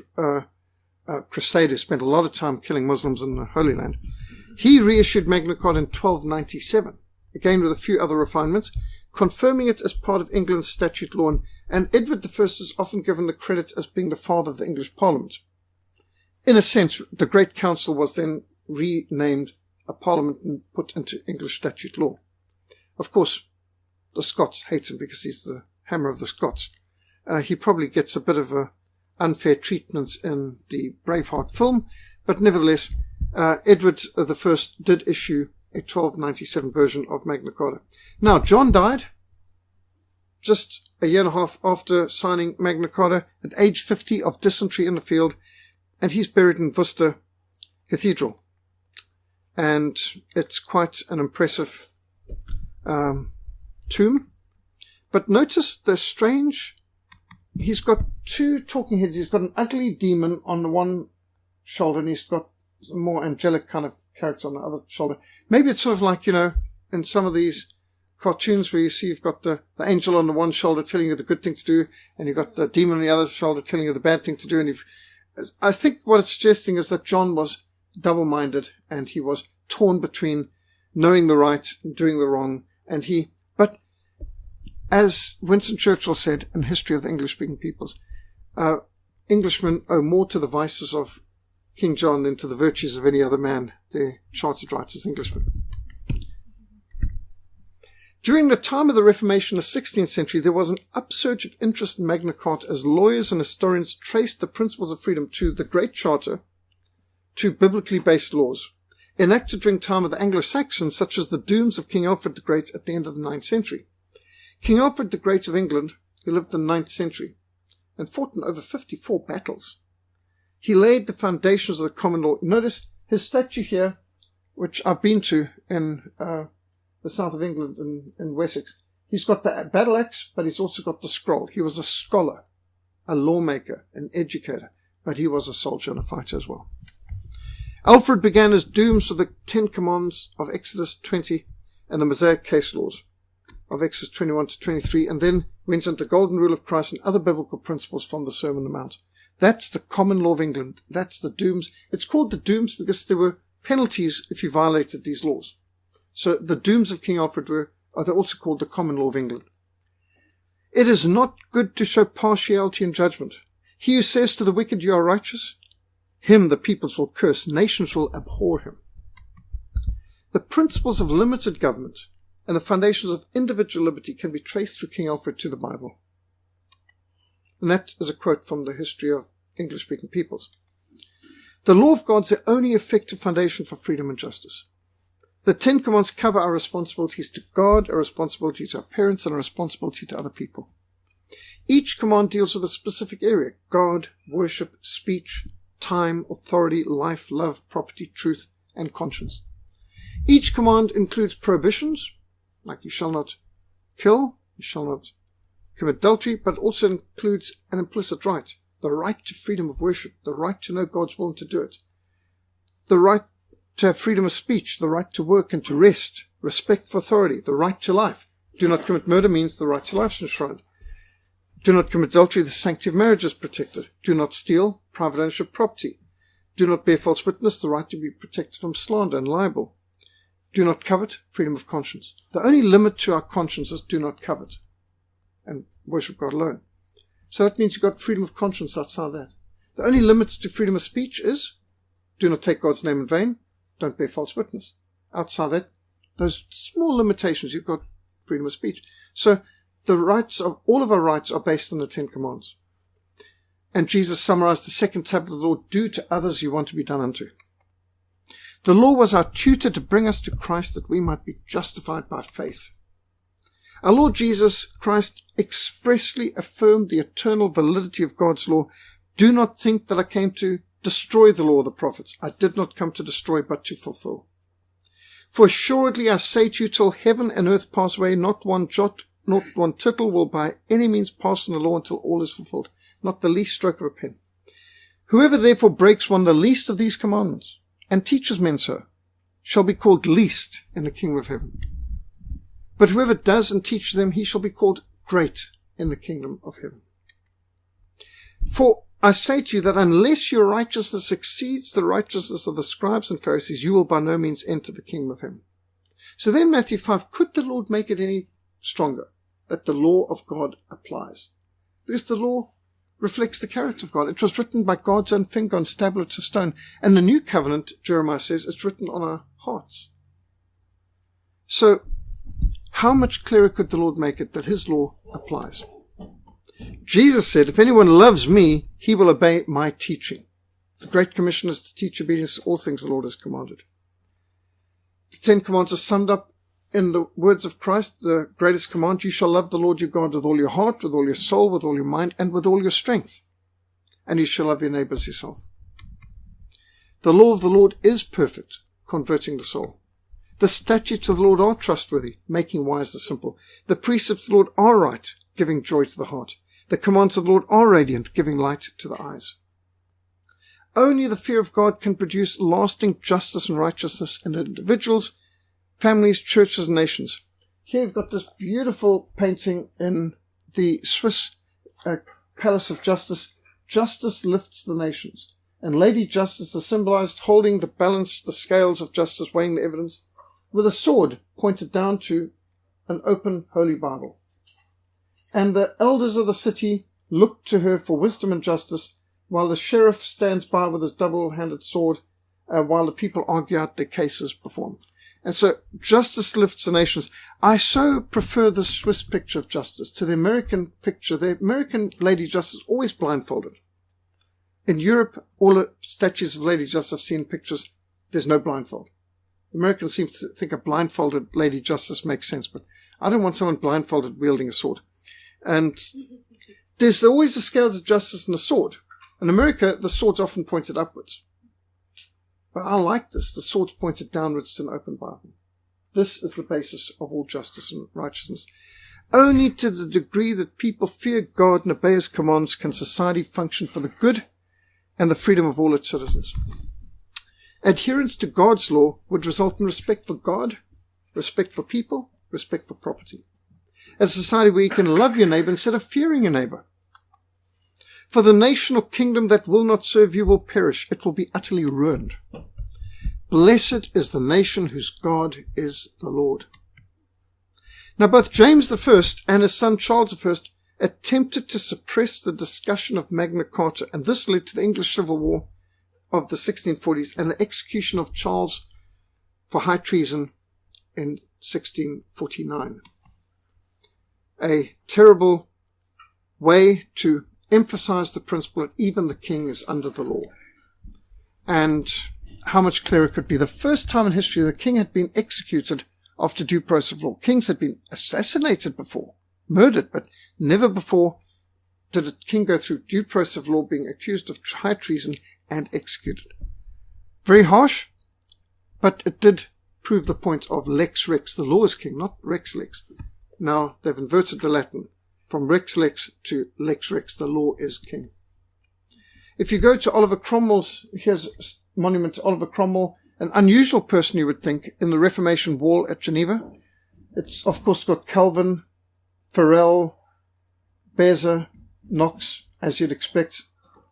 crusader who spent a lot of time killing Muslims in the Holy Land, he reissued Magna Carta in 1297, again with a few other refinements, confirming it as part of England's statute law, and Edward I is often given the credit as being the father of the English Parliament. In a sense, the Great Council was then renamed a Parliament and put into English statute law. Of course, the Scots hate him because he's the hammer of the Scots. He probably gets a bit of a unfair treatment in the Braveheart film, but nevertheless, Edward I did issue a 1297 version of Magna Carta. Now, John died just a year and a half after signing Magna Carta at age 50 of dysentery in the field, and he's buried in Worcester Cathedral. And it's quite an impressive tomb. But notice the strange, he's got two talking heads. He's got an ugly demon on the one shoulder, and he's got a more angelic kind of character on the other shoulder. Maybe it's sort of like, in some of these cartoons where you see you've got the angel on the one shoulder telling you the good thing to do, and you've got the demon on the other shoulder telling you the bad thing to do. And I think what it's suggesting is that John was double-minded, and he was torn between knowing the right and doing the wrong. But as Winston Churchill said in History of the English-Speaking Peoples, Englishmen owe more to the vices of King John than to the virtues of any other man. They're chartered rights as Englishmen. During the time of the Reformation in the 16th century, there was an upsurge of interest in Magna Carta as lawyers and historians traced the principles of freedom to the Great Charter, to biblically based laws, enacted during the time of the Anglo-Saxons, such as the dooms of King Alfred the Great at the end of the 9th century. King Alfred the Great of England, who lived in the 9th century and fought in over 54 battles, he laid the foundations of the common law. Notice his statue here, which I've been to in the south of England in Wessex. He's got the battle axe, but he's also got the scroll. He was a scholar, a lawmaker, an educator, but he was a soldier and a fighter as well. Alfred began his dooms with the 10 Commands of Exodus 20 and the Mosaic case laws of Exodus 21 to 23, and then went into the Golden Rule of Christ and other biblical principles from the Sermon on the Mount. That's the common law of England. That's the dooms. It's called the dooms because there were penalties if you violated these laws. So the dooms of King Alfred are also called the common law of England. It is not good to show partiality in judgment. He who says to the wicked, you are righteous, him the peoples will curse, nations will abhor him. The principles of limited government and the foundations of individual liberty can be traced through King Alfred to the Bible. And that is a quote from the History of English-Speaking Peoples. The law of God is the only effective foundation for freedom and justice. The 10 Commands cover our responsibilities to God, our responsibility to our parents, and our responsibility to other people. Each command deals with a specific area: God, worship, speech, time, authority, life, love, property, truth, and conscience. Each command includes prohibitions, like you shall not kill, you shall not commit adultery, but also includes an implicit right: the right to freedom of worship, the right to know God's will and to do it, the right to have freedom of speech, the right to work and to rest, respect for authority, the right to life. Do not commit murder means the right to life is enshrined. Do not commit adultery, the sanctity of marriage is protected. Do not steal, private ownership of property. Do not bear false witness, the right to be protected from slander and libel. Do not covet, freedom of conscience. The only limit to our conscience is do not covet and worship God alone. So that means you've got freedom of conscience outside that. The only limits to freedom of speech is do not take God's name in vain, don't bear false witness. Outside that, those small limitations, you've got freedom of speech. So the rights of all of our rights are based on the Ten Commandments. And Jesus summarized the second tablet of the law, do to others you want to be done unto. The law was our tutor to bring us to Christ that we might be justified by faith. Our Lord Jesus Christ expressly affirmed the eternal validity of God's law. Do not think that I came to destroy the law of the prophets. I did not come to destroy, but to fulfill. For assuredly I say to you, till heaven and earth pass away, not one jot, not one tittle will by any means pass from the law until all is fulfilled, not the least stroke of a pen. Whoever therefore breaks one of the least of these commandments, and teaches men so, shall be called least in the kingdom of heaven. But whoever does and teaches them, he shall be called great in the kingdom of heaven. For I say to you that unless your righteousness exceeds the righteousness of the scribes and Pharisees, you will by no means enter the kingdom of heaven. So then Matthew 5, could the Lord make it any stronger that the law of God applies? Because the law reflects the character of God. It was written by God's own finger on tablets of stone. And the new covenant, Jeremiah says, is written on our hearts. So how much clearer could the Lord make it that his law applies? Jesus said, if anyone loves me, he will obey my teaching. The Great Commission is to teach obedience to all things the Lord has commanded. The Ten Commandments are summed up in the words of Christ, the greatest command, you shall love the Lord your God with all your heart, with all your soul, with all your mind, and with all your strength. And you shall love your neighbor as yourself. The law of the Lord is perfect, converting the soul. The statutes of the Lord are trustworthy, making wise the simple. The precepts of the Lord are right, giving joy to the heart. The commands of the Lord are radiant, giving light to the eyes. Only the fear of God can produce lasting justice and righteousness in individuals, families, churches, and nations. Here you've got this beautiful painting in the Swiss Palace of Justice. Justice lifts the nations. And Lady Justice is symbolized holding the balance, the scales of justice, weighing the evidence, with a sword pointed down to an open holy Bible. And the elders of the city look to her for wisdom and justice, while the sheriff stands by with his double-handed sword, while the people argue out their cases before him. And so justice lifts the nations. I so prefer the Swiss picture of justice to the American picture. The American Lady Justice is always blindfolded. In Europe, all the statues of Lady Justice I've seen pictures, there's no blindfold. Americans seem to think a blindfolded Lady Justice makes sense, but I don't want someone blindfolded wielding a sword. And there's always the scales of justice and the sword. In America, the sword's often pointed upwards. But I like this. The sword's pointed downwards to an open Bible. This is the basis of all justice and righteousness. Only to the degree that people fear God and obey his commands can society function for the good and the freedom of all its citizens. Adherence to God's law would result in respect for God, respect for people, respect for property. As a society where you can love your neighbor instead of fearing your neighbor. For the nation or kingdom that will not serve you will perish. It will be utterly ruined. Blessed is the nation whose God is the Lord. Now both James I and his son Charles I attempted to suppress the discussion of Magna Carta, and this led to the English Civil War of the 1640s and the execution of Charles for high treason in 1649. A terrible way to emphasize the principle that even the king is under the law. And how much clearer it could be. The first time in history the king had been executed after due process of law. Kings had been assassinated before, murdered, but never before did a king go through due process of law, being accused of high treason and executed. Very harsh, but it did prove the point of lex rex. The law is king, not rex lex. Now they've inverted the Latin from rex lex to lex rex. The law is king. If you go to Oliver Cromwell's, here's a monument to Oliver Cromwell, an unusual person you would think, in the Reformation Wall at Geneva. It's of course got Calvin, Farel, Beza, Knox, as you'd expect.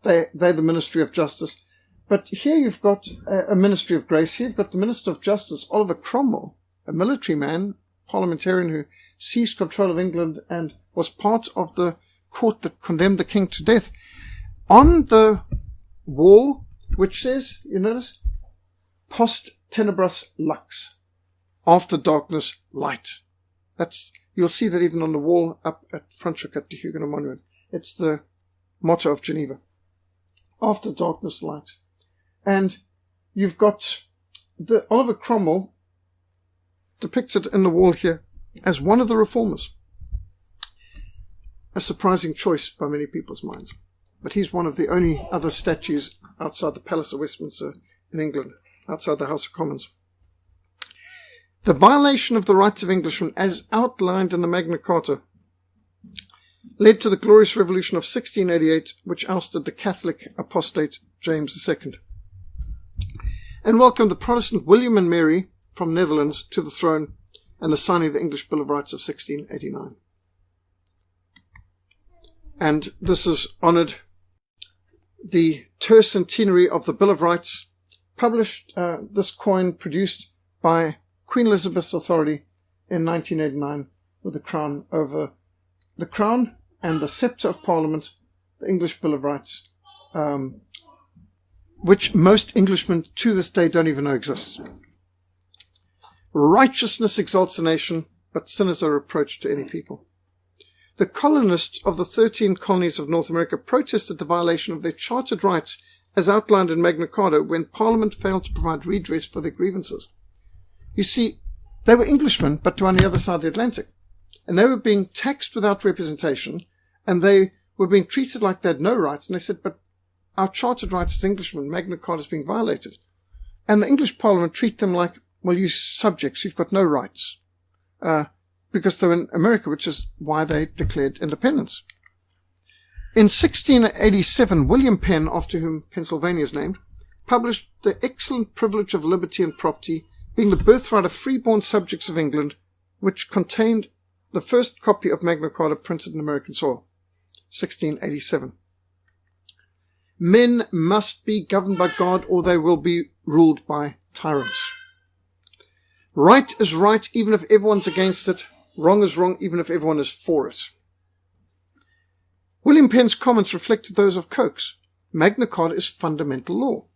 They're the Ministry of Justice. But here you've got a ministry of grace. Here you've got the Minister of Justice, Oliver Cromwell, a military man, parliamentarian who seized control of England and was part of the court that condemned the king to death. On the wall, which says, you notice, post tenebras lux, after darkness, light. You'll see that even on the wall up at Franschhoek at the Huguenot Monument. It's the motto of Geneva. After darkness, light. And you've got the Oliver Cromwell depicted in the wall here as one of the reformers. A surprising choice by many people's minds. But he's one of the only other statues outside the Palace of Westminster in England, outside the House of Commons. The violation of the rights of Englishmen, as outlined in the Magna Carta, led to the Glorious Revolution of 1688, which ousted the Catholic apostate James II, and welcomed the Protestant William and Mary from Netherlands to the throne, and the signing of the English Bill of Rights of 1689. And this has honoured the tercentenary of the Bill of Rights, published, this coin produced by Queen Elizabeth's authority in 1989, with the crown over the crown and the sceptre of Parliament, the English Bill of Rights, which most Englishmen to this day don't even know exists. Righteousness exalts a nation, but sin is a reproach to any people. The colonists of the 13 colonies of North America protested the violation of their chartered rights as outlined in Magna Carta when Parliament failed to provide redress for their grievances. You see, they were Englishmen, but on the other side of the Atlantic. And they were being taxed without representation, and they were being treated like they had no rights. And they said, but our chartered rights as Englishmen, Magna Carta is being violated. And the English Parliament treat them like, well, you subjects, you've got no rights. Because they were in America, which is why they declared independence. In 1687, William Penn, after whom Pennsylvania is named, published The Excellent Privilege of Liberty and Property, being the birthright of freeborn subjects of England, which contained the first copy of Magna Carta printed in American soil, 1687. Men must be governed by God, or they will be ruled by tyrants. Right is right, even if everyone's against it. Wrong is wrong, even if everyone is for it. William Penn's comments reflected those of Coke's. Magna Carta is fundamental law.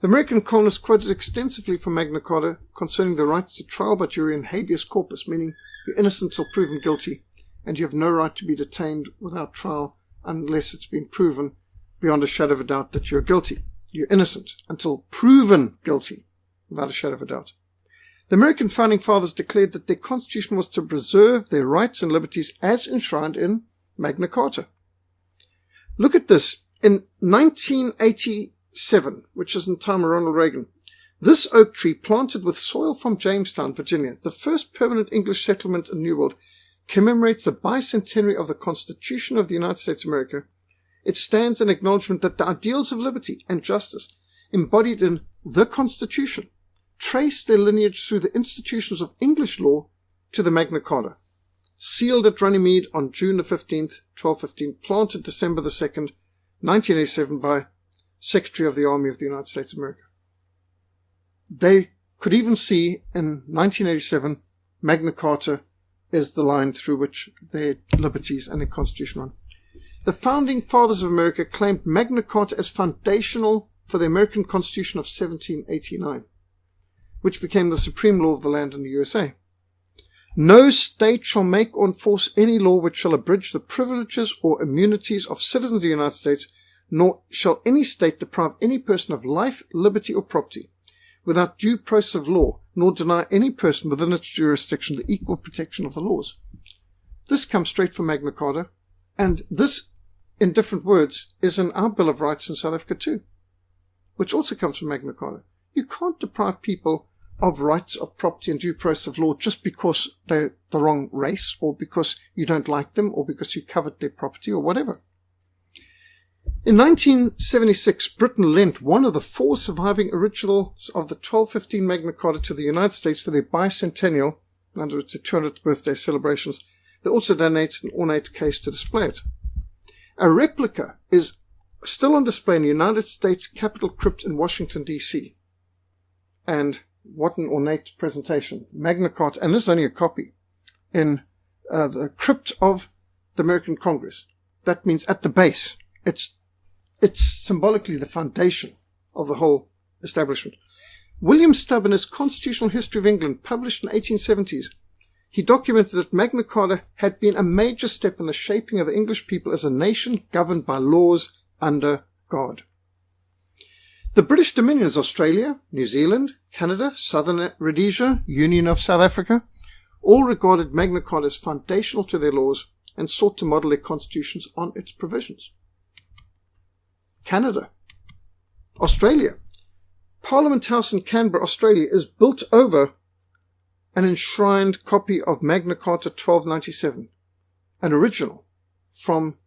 The American colonists quoted extensively from Magna Carta concerning the rights to trial by jury and habeas corpus, meaning you're innocent till proven guilty, and you have no right to be detained without trial unless it's been proven beyond a shadow of a doubt that you're guilty. You're innocent until proven guilty, without a shadow of a doubt. The American founding fathers declared that their constitution was to preserve their rights and liberties as enshrined in Magna Carta. Look at this. In 1987, which is in the time of Ronald Reagan, this oak tree, planted with soil from Jamestown, Virginia, the first permanent English settlement in the New World, commemorates the bicentenary of the Constitution of the United States of America. It stands in acknowledgement that the ideals of liberty and justice embodied in the Constitution trace their lineage through the institutions of English law to the Magna Carta, sealed at Runnymede on June the 15th, 1215, planted December the 2nd, 1987 by Secretary of the Army of the United States of America. They could even see in 1987, Magna Carta is the line through which their liberties and their constitution run. The founding fathers of America claimed Magna Carta as foundational for the American Constitution of 1789, which became the supreme law of the land in the USA. No state shall make or enforce any law which shall abridge the privileges or immunities of citizens of the United States, nor shall any state deprive any person of life, liberty, or property without due process of law, nor deny any person within its jurisdiction the equal protection of the laws. This comes straight from Magna Carta, and this, in different words, is in our Bill of Rights in South Africa too, which also comes from Magna Carta. You can't deprive people of rights of property and due process of law just because they're the wrong race, or because you don't like them, or because you covet their property, or whatever. In 1976, Britain lent one of the 4 surviving originals of the 1215 Magna Carta to the United States for their bicentennial, in other words, their 200th birthday celebrations. They also donated an ornate case to display it. A replica is still on display in the United States Capitol Crypt in Washington, D.C. And what an ornate presentation. Magna Carta, and this is only a copy, in the crypt of the American Congress. That means at the base. It's symbolically the foundation of the whole establishment. William Stubb, in his Constitutional History of England, published in the 1870s, he documented that Magna Carta had been a major step in the shaping of the English people as a nation governed by laws under God. The British Dominions, Australia, New Zealand, Canada, Southern Rhodesia, Union of South Africa, all regarded Magna Carta as foundational to their laws and sought to model their constitutions on its provisions. Canada, Australia. Parliament House in Canberra, Australia, is built over an enshrined copy of Magna Carta 1297, an original from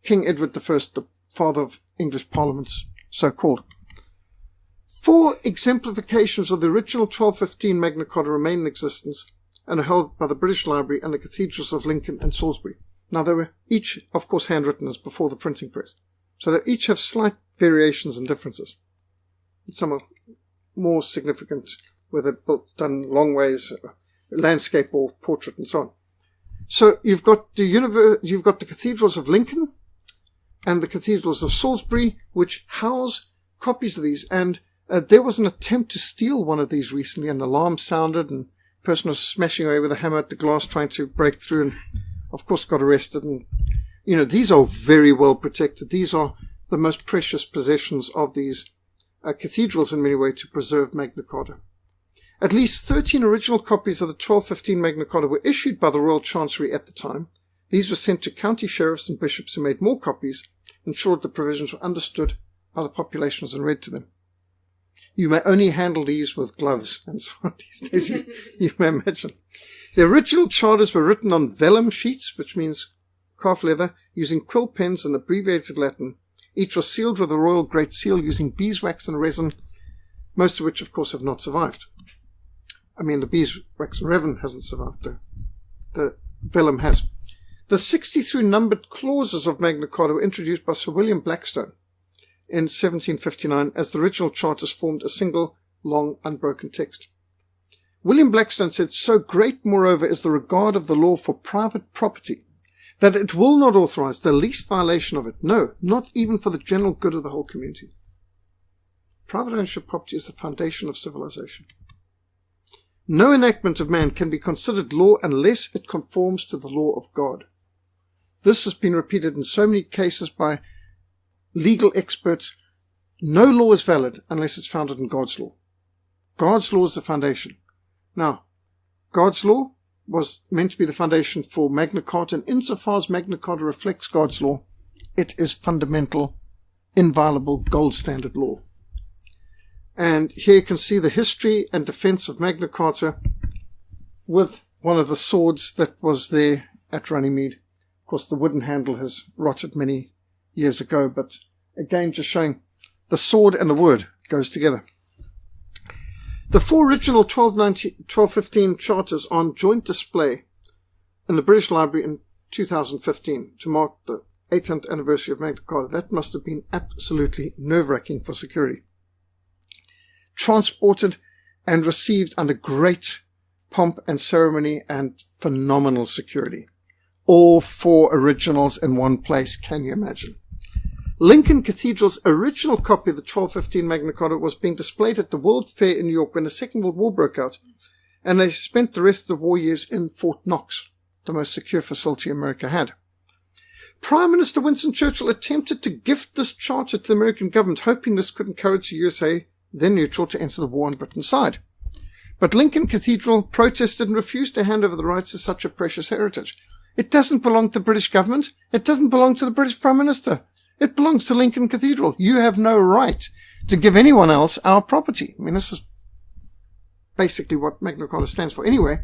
King Edward I, the father of English parliaments, so-called. 4 exemplifications of the original 1215 Magna Carta remain in existence and are held by the British Library and the cathedrals of Lincoln and Salisbury. Now, they were each, of course, handwritten as before the printing press, so they each have slight variations and differences. Some are more significant, where they're done long ways, landscape or portrait and so on. So you've got the cathedrals of Lincoln and the cathedrals of Salisbury, which house copies of these. And there was an attempt to steal one of these recently. An alarm sounded, and a person was smashing away with a hammer at the glass, trying to break through, and of course got arrested. And these are very well protected. These are the most precious possessions of these cathedrals in many ways to preserve Magna Carta. At least 13 original copies of the 1215 Magna Carta were issued by the Royal Chancery at the time. These were sent to county sheriffs and bishops who made more copies, ensured the provisions were understood by the populations and read to them. You may only handle these with gloves and so on these days, you may imagine. The original charters were written on vellum sheets, which means calf leather, using quill pens and abbreviated Latin. Each was sealed with the royal great seal using beeswax and resin, most of which, of course, have not survived. I mean, the beeswax and resin hasn't survived. The vellum has. The 63 numbered clauses of Magna Carta were introduced by Sir William Blackstone in 1759 as the original charters formed a single, long, unbroken text. William Blackstone said, "So great, moreover, is the regard of the law for private property, that it will not authorize the least violation of it, no, not even for the general good of the whole community." Private ownership of property is the foundation of civilization. No enactment of man can be considered law unless it conforms to the law of God. This has been repeated in so many cases by legal experts. No law is valid unless it's founded in God's law. God's law is the foundation. Now, God's law was meant to be the foundation for Magna Carta, and insofar as Magna Carta reflects God's law, it is fundamental, inviolable, gold standard law. And here you can see the history and defense of Magna Carta with one of the swords that was there at Runnymede. Of course, the wooden handle has rotted many years ago, but again, just showing the sword and the word goes together. The 4 original 1215 charters are on joint display in the British Library in 2015 to mark the 800th anniversary of Magna Carta. That must have been absolutely nerve-wracking for security. Transported and received under great pomp and ceremony and phenomenal security. All 4 originals in one place, can you imagine? Lincoln Cathedral's original copy of the 1215 Magna Carta was being displayed at the World Fair in New York when the Second World War broke out, and they spent the rest of the war years in Fort Knox, the most secure facility America had. Prime Minister Winston Churchill attempted to gift this charter to the American government, hoping this could encourage the USA, then neutral, to enter the war on Britain's side. But Lincoln Cathedral protested and refused to hand over the rights to such a precious heritage. It doesn't belong to the British government. It doesn't belong to the British Prime Minister. It belongs to Lincoln Cathedral. You have no right to give anyone else our property. I mean, this is basically what Magna Carta stands for. Anyway,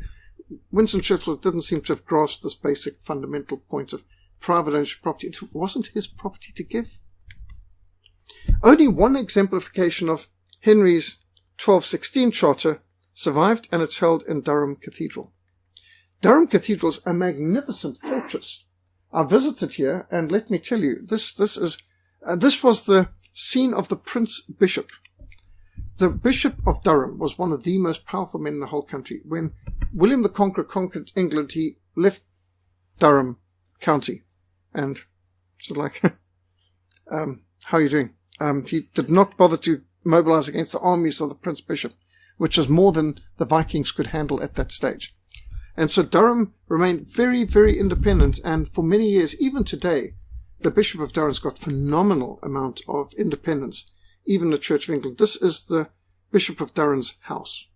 Winston Churchill didn't seem to have grasped this basic fundamental point of private ownership of property. It wasn't his property to give. Only one exemplification of Henry's 1216 charter survived, and it's held in Durham Cathedral. Durham Cathedral is a magnificent fortress. I visited here, and let me tell you, this is This was the scene of the Prince Bishop. The Bishop of Durham was one of the most powerful men in the whole country. When William the Conqueror conquered England, he left Durham County. And sort of like, how are you doing? He did not bother to mobilize against the armies of the Prince Bishop, which was more than the Vikings could handle at that stage. And so Durham remained very, very independent. And for many years, even today, the Bishop of Durham's got phenomenal amount of independence. Even the Church of England. This is the Bishop of Durham's house.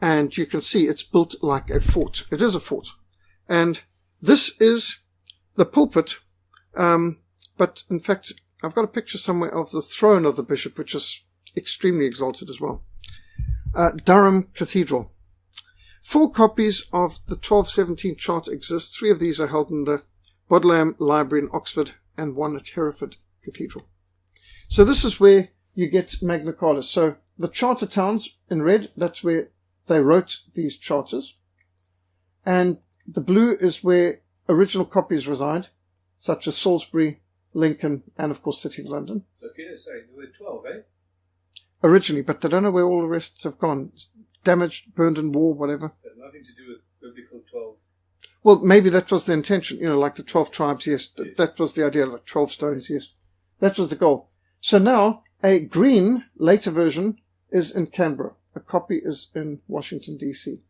And you can see it's built like a fort. It is a fort. And this is the pulpit. But in fact, I've got a picture somewhere of the throne of the bishop, which is extremely exalted as well. Durham Cathedral. 4 copies of the 1217 Charter exist. 3 of these are held in the Bodleian Library in Oxford and 1 at Hereford Cathedral. So this is where you get Magna Carta. So the charter towns in red, that's where they wrote these charters. And the blue is where original copies reside, such as Salisbury, Lincoln, and of course City of London. So Peter saying there were 12, eh? Originally, but they don't know where all the rest have gone. Damaged, burned in war, whatever. But nothing to do with biblical 12. Well, maybe that was the intention, like the 12 tribes, yes. That was the idea, like 12 stones, yes. That was the goal. So now, a green, later version is in Canberra. A copy is in Washington, D.C.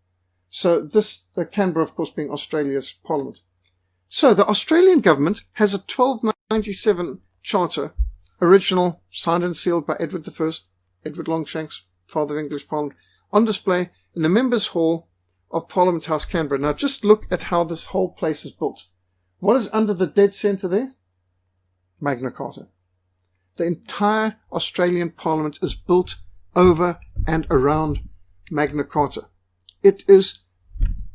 So the Canberra, of course, being Australia's parliament. So the Australian government has a 1297 charter, original, signed and sealed by Edward I, Edward Longshanks, father of English Parliament, on display in the Members' Hall of Parliament House, Canberra. Now just look at how this whole place is built. What is under the dead centre there? Magna Carta. The entire Australian Parliament is built over and around Magna Carta. It is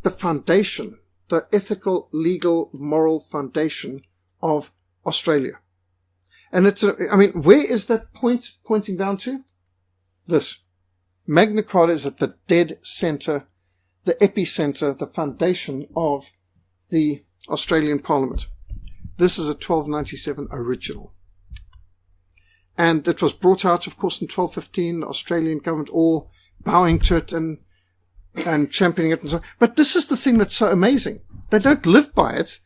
the foundation, the ethical, legal, moral foundation of Australia. And where is that pointing down to? This. Magna Carta is at the dead centre, the epicenter, the foundation of the Australian Parliament. This is a 1297 original. And it was brought out, of course, in 1215, the Australian government all bowing to it and championing it and so on. But this is the thing that's so amazing. They don't live by it,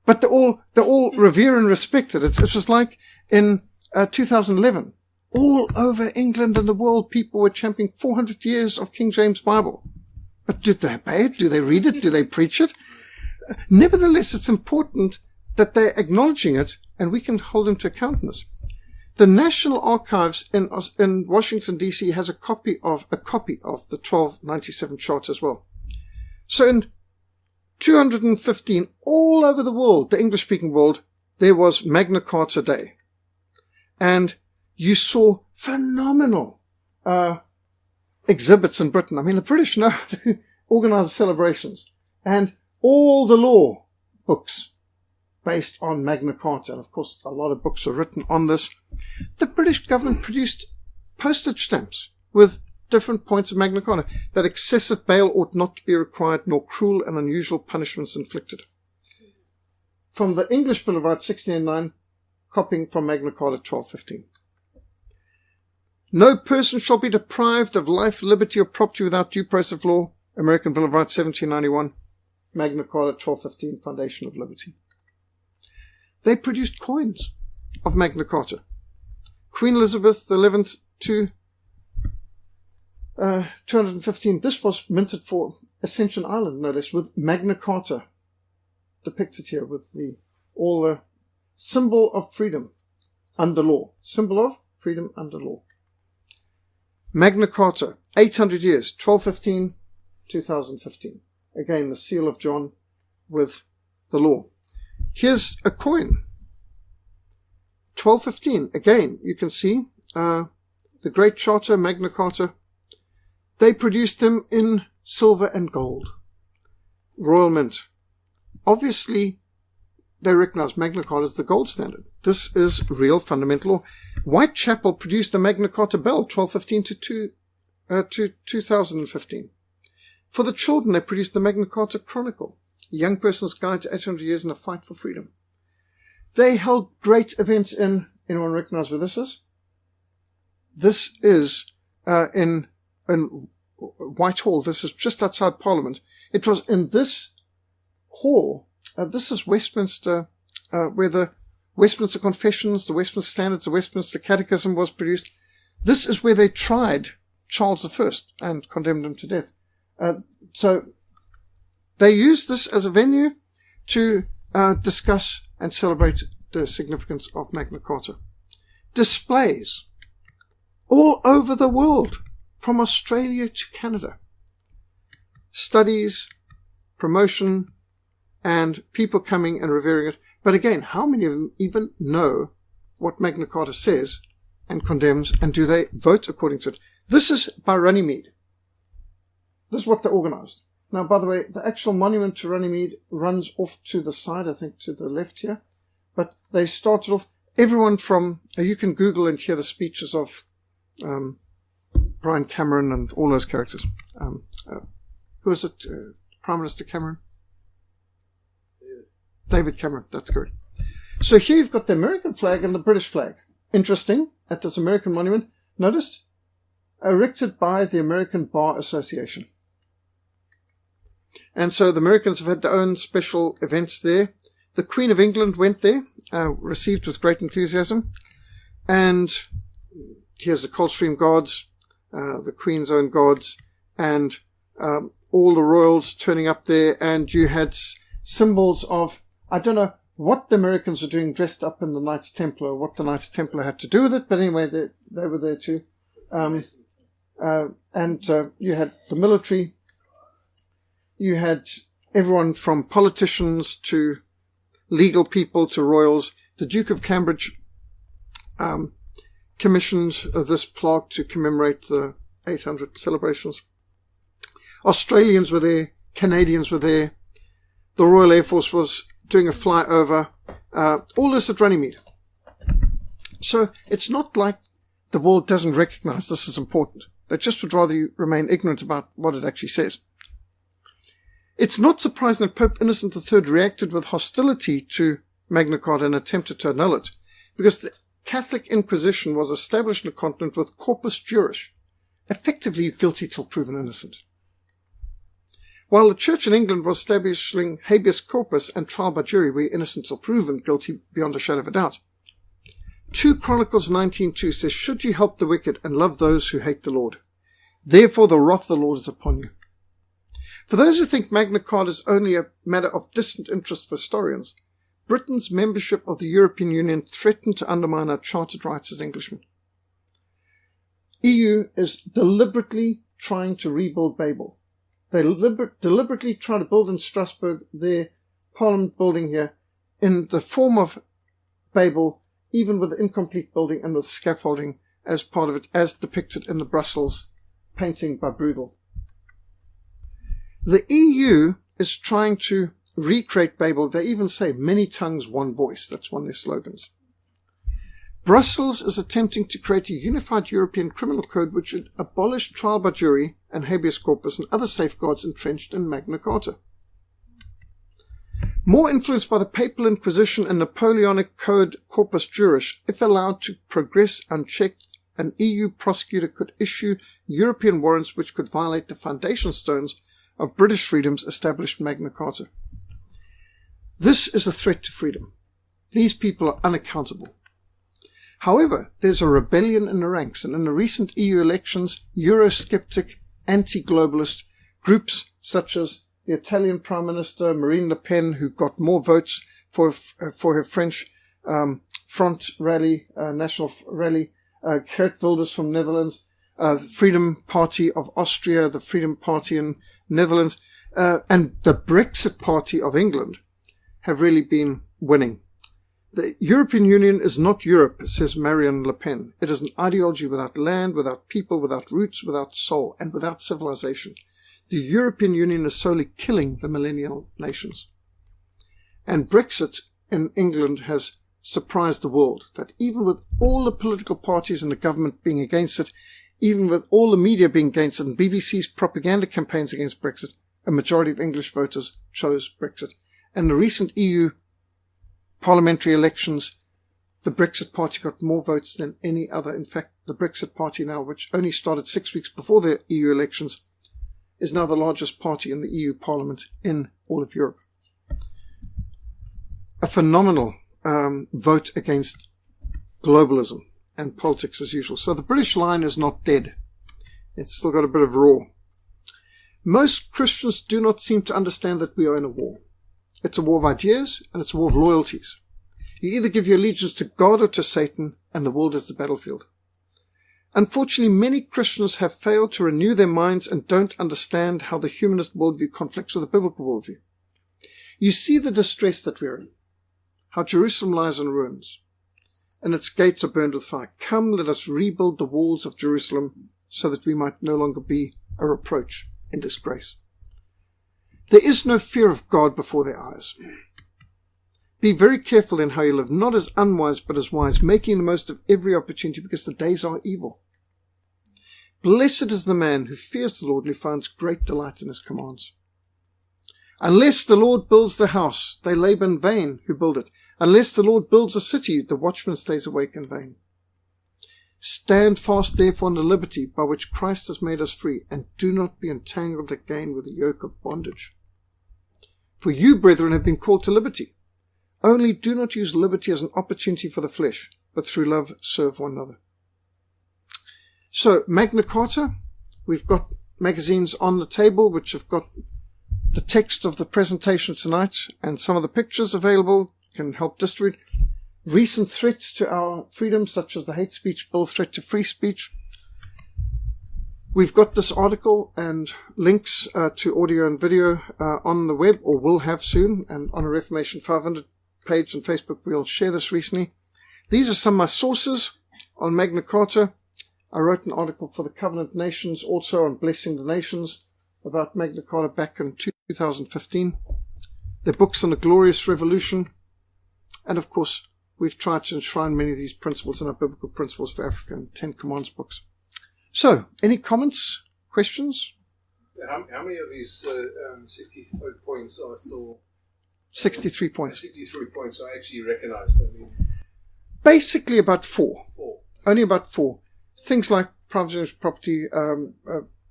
but they all revere and respect it. It was like in 2011, all over England and the world, people were championing 400 years of King James Bible. But did they obey it? Do they read it? Do they preach it? Nevertheless, it's important that they're acknowledging it, and we can hold them to account in this. The National Archives in Washington, D.C. has a copy of the 1297 Charter as well. So in 215, all over the world, the English-speaking world, there was Magna Carta Day. And you saw phenomenal exhibits in Britain. I mean, the British know how to organize celebrations. And all the law books based on Magna Carta. And of course, a lot of books were written on this. The British government produced postage stamps with different points of Magna Carta, that excessive bail ought not to be required, nor cruel and unusual punishments inflicted. From the English Bill of Rights, 1609, copying from Magna Carta, 1215. No person shall be deprived of life, liberty, or property without due process of law. American Bill of Rights, 1791. Magna Carta, 1215, Foundation of Liberty. They produced coins of Magna Carta. Queen Elizabeth XI to 215. This was minted for Ascension Island, no less, with Magna Carta depicted here with all the symbol of freedom under law. Symbol of freedom under law. Magna Carta, 800 years, 1215, 2015. Again, the seal of John with the law. Here's a coin. 1215. Again, you can see the Great Charter, Magna Carta. They produced them in silver and gold. Royal Mint. Obviously, they recognize Magna Carta as the gold standard. This is real fundamental law. Whitechapel produced a Magna Carta Bell, 1215 to 2015. For the children, they produced the Magna Carta Chronicle, a young person's guide to 800 years in a fight for freedom. They held great events in, anyone recognize where this is? This is in Whitehall. This is just outside Parliament. It was in this hall. This is Westminster, where the Westminster Confessions, the Westminster Standards, the Westminster Catechism was produced. This is where they tried Charles I and condemned him to death. So they used this as a venue to discuss and celebrate the significance of Magna Carta. Displays all over the world, from Australia to Canada. Studies, promotion, and people coming and revering it. But again, how many of them even know what Magna Carta says and condemns, and do they vote according to it? This is by Runnymede. This is what they organized. Now, by the way, the actual monument to Runnymede runs off to the side, I think to the left here. But they started off, everyone from, you can Google and hear the speeches of Brian Cameron and all those characters. Who is it? Prime Minister Cameron? David Cameron, that's correct. So here you've got the American flag and the British flag. Interesting, at this American monument, noticed? Erected by the American Bar Association. And so the Americans have had their own special events there. The Queen of England went there, received with great enthusiasm. And here's the Coldstream Guards, the Queen's own guards, and all the royals turning up there. And you had symbols of, I don't know what the Americans were doing dressed up in the Knights Templar, what the Knights Templar had to do with it, but anyway, they were there too. And you had the military, you had everyone from politicians to legal people to royals. The Duke of Cambridge commissioned this plaque to commemorate the 800 celebrations. Australians were there, Canadians were there, the Royal Air Force was doing a flyover, all this at Runnymede. So it's not like the world doesn't recognize this is important. They just would rather you remain ignorant about what it actually says. It's not surprising that Pope Innocent III reacted with hostility to Magna Carta and attempted to annul it, because the Catholic Inquisition was established in the continent with corpus juris, effectively guilty till proven innocent. While the Church in England was establishing habeas corpus and trial by jury where innocent till proven guilty beyond a shadow of a doubt. 2 Chronicles 19:2 says, "Should you help the wicked and love those who hate the Lord? Therefore the wrath of the Lord is upon you." For those who think Magna Carta is only a matter of distant interest for historians, Britain's membership of the European Union threatened to undermine our chartered rights as Englishmen. EU is deliberately trying to rebuild Babel. They deliberately try to build in Strasbourg their Parliament building here in the form of Babel, even with the incomplete building and with scaffolding as part of it, as depicted in the Brussels painting by Bruegel. The EU is trying to recreate Babel. They even say many tongues, one voice. That's one of their slogans. Brussels is attempting to create a unified European criminal code which would abolish trial by jury and habeas corpus and other safeguards entrenched in Magna Carta. More influenced by the Papal Inquisition and Napoleonic Code Corpus Juris, if allowed to progress unchecked, an EU prosecutor could issue European warrants which could violate the foundation stones of British freedoms established in Magna Carta. This is a threat to freedom. These people are unaccountable. However, there's a rebellion in the ranks, and in the recent EU elections, Eurosceptic, anti-globalist groups such as the Italian Prime Minister Marine Le Pen, who got more votes for her French Front rally, national rally, Geert Wilders from Netherlands, the Freedom Party of Austria, the Freedom Party in Netherlands, and the Brexit Party of England have really been winning. The European Union is not Europe, says Marine Le Pen. It is an ideology without land, without people, without roots, without soul, and without civilization. The European Union is solely killing the millennial nations. And Brexit in England has surprised the world, that even with all the political parties and the government being against it, even with all the media being against it and BBC's propaganda campaigns against Brexit, a majority of English voters chose Brexit. And the recent EU parliamentary elections, the Brexit Party got more votes than any other. In fact, the Brexit Party now, which only started 6 weeks before the EU elections, is now the largest party in the EU Parliament in all of Europe. A phenomenal vote against globalism and politics as usual. So the British line is not dead. It's still got a bit of roar. Most Christians do not seem to understand that we are in a war. It's a war of ideas and it's a war of loyalties. You either give your allegiance to God or to Satan, and the world is the battlefield. Unfortunately, many Christians have failed to renew their minds and don't understand how the humanist worldview conflicts with the biblical worldview. You see the distress that we're in, how Jerusalem lies in ruins, and its gates are burned with fire. Come, let us rebuild the walls of Jerusalem so that we might no longer be a reproach and disgrace. There is no fear of God before their eyes. Be very careful in how you live, not as unwise but as wise, making the most of every opportunity because the days are evil. Blessed is the man who fears the Lord and who finds great delight in his commands. Unless the Lord builds the house, they labor in vain who build it. Unless the Lord builds a city, the watchman stays awake in vain. Stand fast therefore in the liberty by which Christ has made us free, and do not be entangled again with the yoke of bondage. For you, brethren, have been called to liberty. Only do not use liberty as an opportunity for the flesh, but through love serve one another. So, Magna Carta, we've got magazines on the table which have got the text of the presentation tonight and some of the pictures available can help distribute. Recent threats to our freedoms, such as the hate speech bill, threat to free speech. We've got this article and links to audio and video on the web, or will have soon, and on a Reformation 500 page on Facebook we'll share this recently. These are some of my sources on Magna Carta. I wrote an article for the Covenant Nations also on Blessing the Nations about Magna Carta back in 2015. There are books on the Glorious Revolution, and of course we've tried to enshrine many of these principles in our biblical principles for Africa and 10 Commands books. So, any comments, questions? How many of these 60 points are still... 63 points. 63 points are actually recognized. I mean, basically about four. Four. Only about four. Things like private property,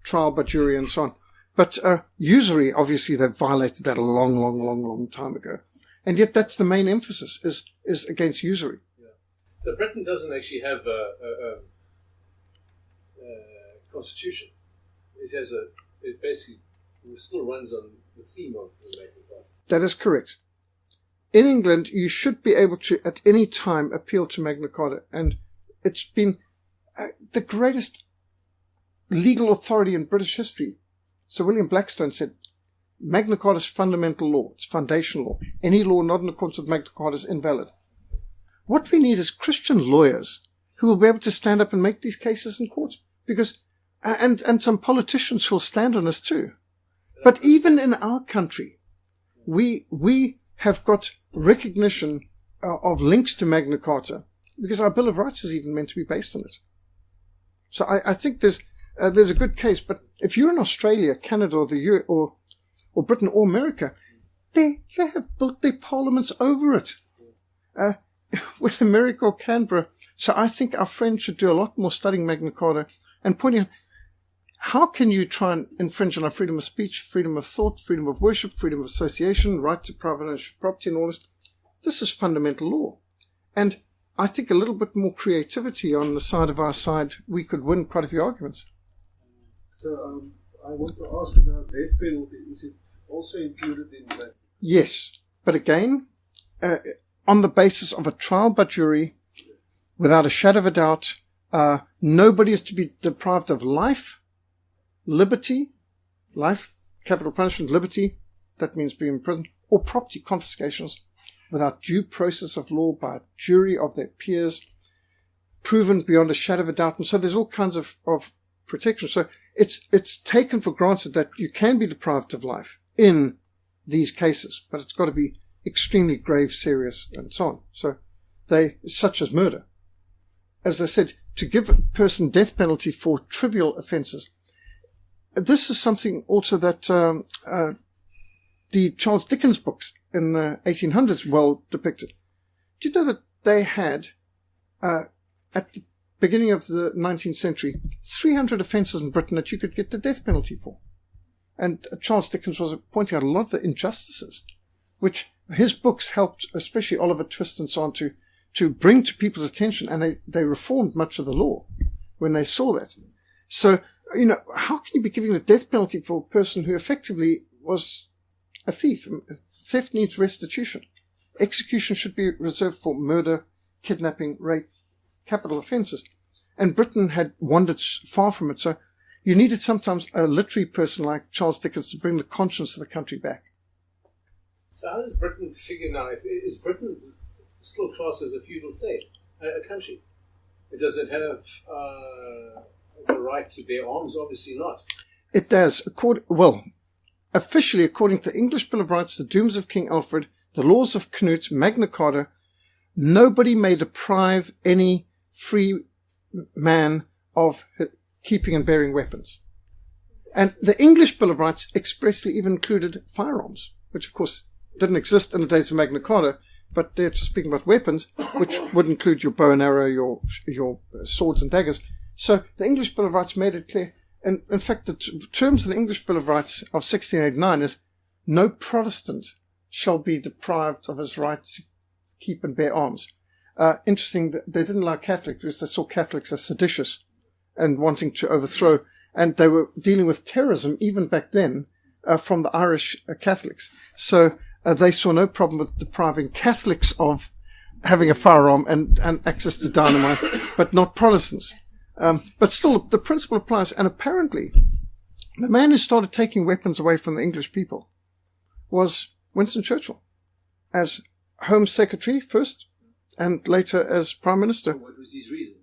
trial by jury and so on. But usury, obviously, they violated that a long time ago. And yet that's the main emphasis, is against usury. Yeah. So Britain doesn't actually have a constitution. It basically still runs on the theme of the Magna Carta. That is correct. In England, you should be able to, at any time, appeal to Magna Carta. And it's been the greatest legal authority in British history. Sir William Blackstone said, Magna Carta is fundamental law. It's foundational law. Any law not in accordance with Magna Carta is invalid. What we need is Christian lawyers who will be able to stand up and make these cases in court. Because, and some politicians who will stand on us too. But even in our country, we have got recognition of links to Magna Carta because our Bill of Rights is even meant to be based on it. So I think there's a good case. But if you're in Australia, Canada, or the or Britain or America, they have built their parliaments over it. With America or Canberra. So I think our friends should do a lot more studying Magna Carta and pointing out how can you try and infringe on our freedom of speech, freedom of thought, freedom of worship, freedom of association, right to private property and all this. This is fundamental law. And I think a little bit more creativity on the side of our side, we could win quite a few arguments. So I want to ask about death penalty. Is it also included in that? Yes. But again, on the basis of a trial by jury, without a shadow of a doubt, nobody is to be deprived of life, liberty, life, capital punishment, liberty, that means being in prison, or property confiscations, without due process of law by a jury of their peers, proven beyond a shadow of a doubt. And so there's all kinds of protection. So it's taken for granted that you can be deprived of life in these cases, but it's got to be extremely grave, serious, and so on. So such as murder. As I said, to give a person death penalty for trivial offences. This is something also that the Charles Dickens books in the 1800s well depicted. Do you know that they had, at the beginning of the 19th century, 300 offences in Britain that you could get the death penalty for? And Charles Dickens was pointing out a lot of the injustices, which his books helped, especially Oliver Twist and so on, to bring to people's attention, and they reformed much of the law when they saw that. So, how can you be giving the death penalty for a person who effectively was a thief? Theft needs restitution. Execution should be reserved for murder, kidnapping, rape, capital offences. And Britain had wandered far from it, so you needed sometimes a literary person like Charles Dickens to bring the conscience of the country back. So how does Britain figure now? Is Britain still classed as a feudal state, a country? Does it have the right to bear arms? Obviously not. It does. Officially, according to the English Bill of Rights, the Dooms of King Alfred, the laws of Canute, Magna Carta, nobody may deprive any free man of keeping and bearing weapons. And the English Bill of Rights expressly even included firearms, which of course didn't exist in the days of Magna Carta, but they're just speaking about weapons, which would include your bow and arrow, your swords and daggers. So the English Bill of Rights made it clear. And in fact, the terms of the English Bill of Rights of 1689 is no Protestant shall be deprived of his right to keep and bear arms. Interesting that they didn't allow Catholics because they saw Catholics as seditious and wanting to overthrow. And they were dealing with terrorism even back then from the Irish Catholics. So they saw no problem with depriving Catholics of having a firearm and access to dynamite, but not Protestants. But still, the principle applies. And apparently, the man who started taking weapons away from the English people was Winston Churchill, as Home Secretary first, and later as Prime Minister. What was his reason?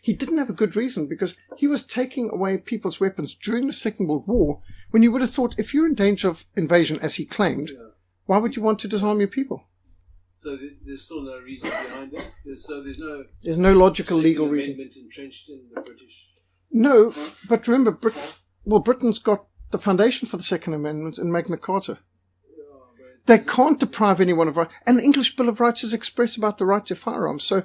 He didn't have a good reason, because he was taking away people's weapons during the Second World War, when you would have thought, if you're in danger of invasion, as he claimed, why would you want to disarm your people? So there's still no reason behind that? There's no logical legal reason. Entrenched in the British? No, but remember, Britain's got the foundation for the Second Amendment in Magna Carta. They can't deprive anyone of right. And the English Bill of Rights is express about the right to firearms. So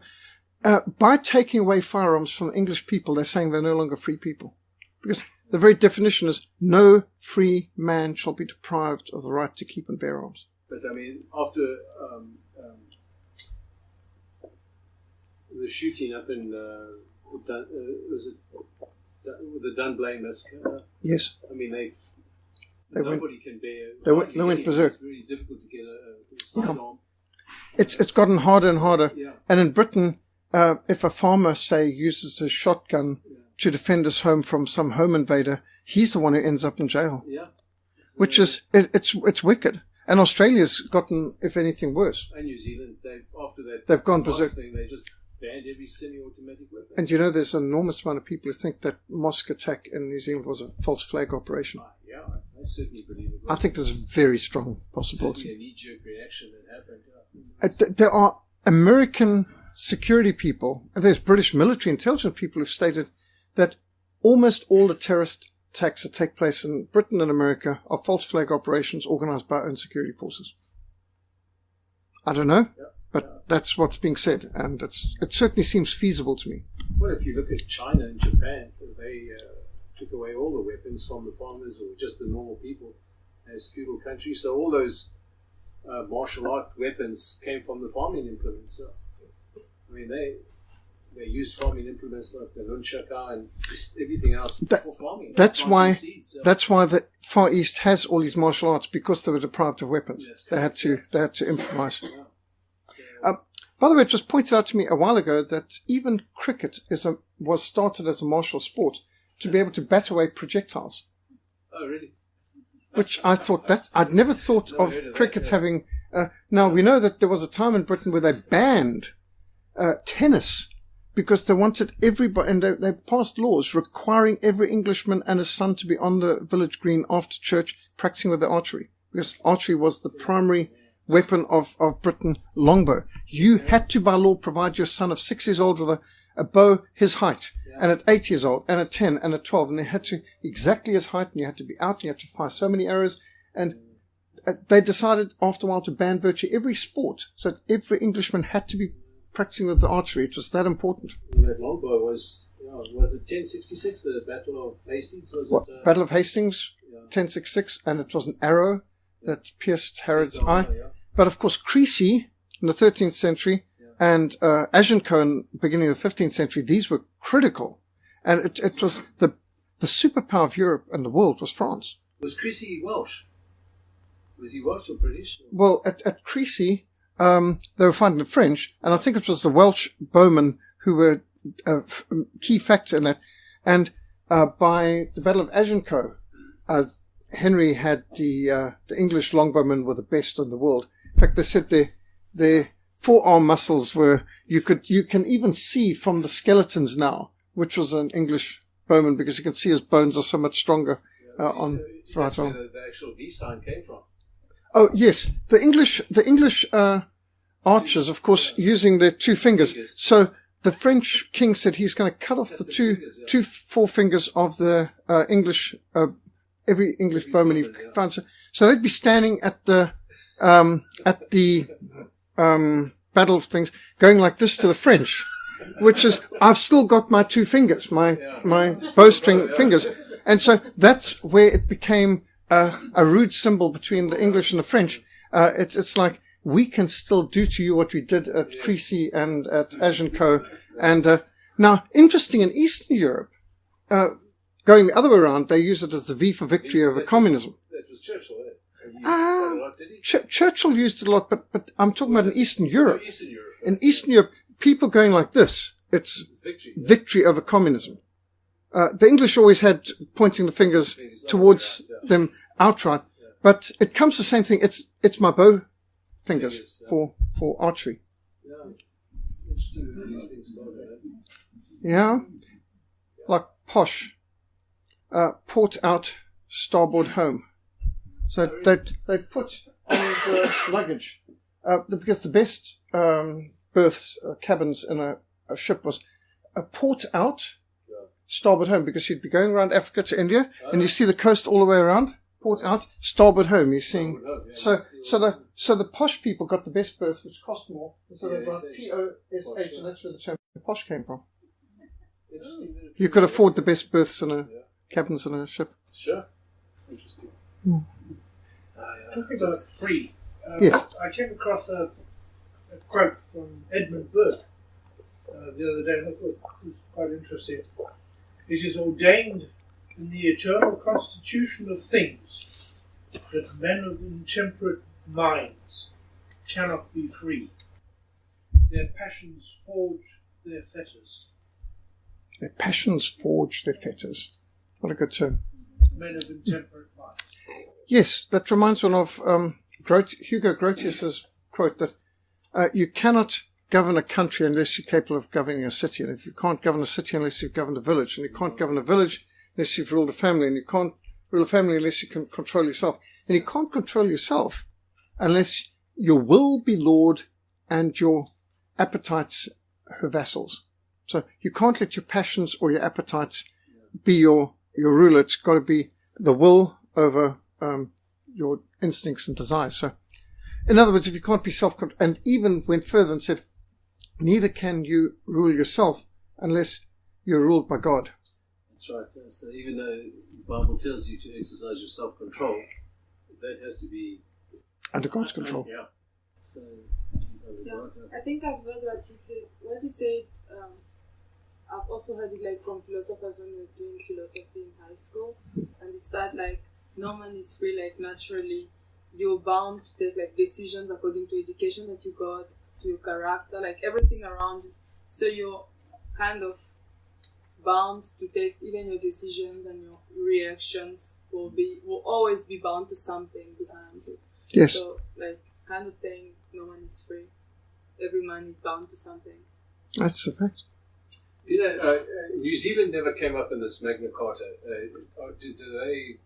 by taking away firearms from the English people, they're saying they're no longer free people. Because the very definition is no free man shall be deprived of the right to keep and bear arms. But I mean, after the shooting up in the Dunblane massacre? Yes. I mean, nobody can bear. They went berserk. It's very difficult to get a sidearm. It's gotten harder and harder. Yeah. And in Britain, if a farmer, say, uses a shotgun to defend his home from some home invader, he's the one who ends up in jail. Yeah. Which is, it's wicked. And Australia's gotten, if anything, worse. And New Zealand, after that, they've gone berserk. They just banned every semi-automatic weapon. And there's an enormous amount of people who think that mosque attack in New Zealand was a false flag operation. Yeah, I certainly believe it was. I think there's a very strong possibility. Certainly a knee-jerk reaction that happened. There are American security people, and there's British military intelligence people who've stated that almost all the terrorist attacks that take place in Britain and America are false flag operations organized by our own security forces. I don't know, but that's what's being said, and it certainly seems feasible to me. Well, if you look at China and Japan, they took away all the weapons from the farmers or just the normal people as feudal countries. So all those martial art weapons came from the farming implements. So, I mean, they used farming implements like the nunchaka and just everything else for farming. That's why the Far East has all these martial arts, because they were deprived of weapons. They had to improvise. By the way, it was pointed out to me a while ago that even cricket was started as a martial sport to be able to bat away projectiles. Oh, really? Which I thought I'd never thought of cricket having. Now we know that there was a time in Britain where they banned tennis because they wanted everybody, and they passed laws requiring every Englishman and his son to be on the village green after church practicing with their archery, because archery was the primary weapon of Britain, longbow. You had to, by law, provide your son of 6 years old with a bow his height, and at 8 years old, and at 10, and at 12, and they had to exactly his height, and you had to be out, and you had to fire so many arrows, and they decided after a while to ban virtually every sport, so that every Englishman had to be practicing with the archery. It was that important. And that longbow was it 1066, the Battle of Hastings? Battle of Hastings, Yeah. 1066, and it was an arrow that pierced Harold's eye. Yeah. But of course, Crecy in the 13th century and Agincourt in the beginning of the 15th century, these were critical. And it was the superpower of Europe and the world was France. Was Crecy Welsh? Was he Welsh or British? Well, at Crecy, they were fighting the French, and I think it was the Welsh bowmen who were a key factor in that. And by the Battle of Agincourt, Henry had the English longbowmen were the best in the world. In fact, they said their forearm muscles were, you can even see from the skeletons now, which was an English bowman, because you can see his bones are so much stronger on That's right where arm. the actual V sign came from. Oh yes, the English archers, of course, using their two fingers. So the French king said he's going to cut off the two forefingers of the English, every English bowman he finds. So they'd be standing at the battle of things, going like this to the French, which is, I've still got my two fingers, my bowstring fingers. And so that's where it became a rude symbol between the English and the French. It's like, we can still do to you what we did at Crecy and at Agincourt. And now, interesting, in Eastern Europe, going the other way around, they use it as the V for victory over communism. That was Churchill, eh? Did he? Churchill used it a lot, but I'm talking about in Eastern Europe. Eastern Europe. In Eastern Europe, people going like this, it's victory over communism. The English always had pointing the fingers towards them outright, but it comes to the same thing. It's my bow fingers for archery. Yeah, it's interesting how these things started. Yeah, like posh, port out, starboard home. So they'd put on the luggage, because the best berths, cabins in a ship was a port out, starboard home, because you'd be going around Africa to India, and you see the coast all the way around. Port out, starboard home. You're seeing. So the posh people got the best berths, which cost more. So they got POSH, and that's where the term posh came from. You could afford the best berths in cabins in a ship. Sure, it's interesting. Talking about free, Yes. I came across a quote from Edmund Burke the other day, and I thought it was quite interesting. It is ordained in the eternal constitution of things that men of intemperate minds cannot be free. Their passions forge their fetters. Their passions forge their fetters. What a good term. Men of intemperate minds. Yes, that reminds one of Hugo Grotius's quote that you cannot govern a country unless you're capable of governing a city. And if you can't govern a city unless you've governed a village, and you can't govern a village unless you've ruled a family, and you can't rule a family unless you can control yourself. And you can't control yourself unless your will be lord and your appetites her vassals. So you can't let your passions or your appetites be your ruler. It's got to be the will over your instincts and desires. So, in other words, if you can't be self-controlled, and even went further and said, neither can you rule yourself unless you're ruled by God. That's right. So even though the Bible tells you to exercise your self-control, that has to be Under God's control. Yeah. So, I think I've heard what he said. What he said, I've also heard it like from philosophers when we were doing philosophy in high school, and it's that like no man is free. Like naturally, you're bound to take like decisions according to education that you got, to your character, like everything around you. So you're kind of bound to take even your decisions, and your reactions will always be bound to something behind it. Yes. So like kind of saying no man is free. Every man is bound to something. That's a fact. You know, New Zealand never came up in this Magna Carta. Do they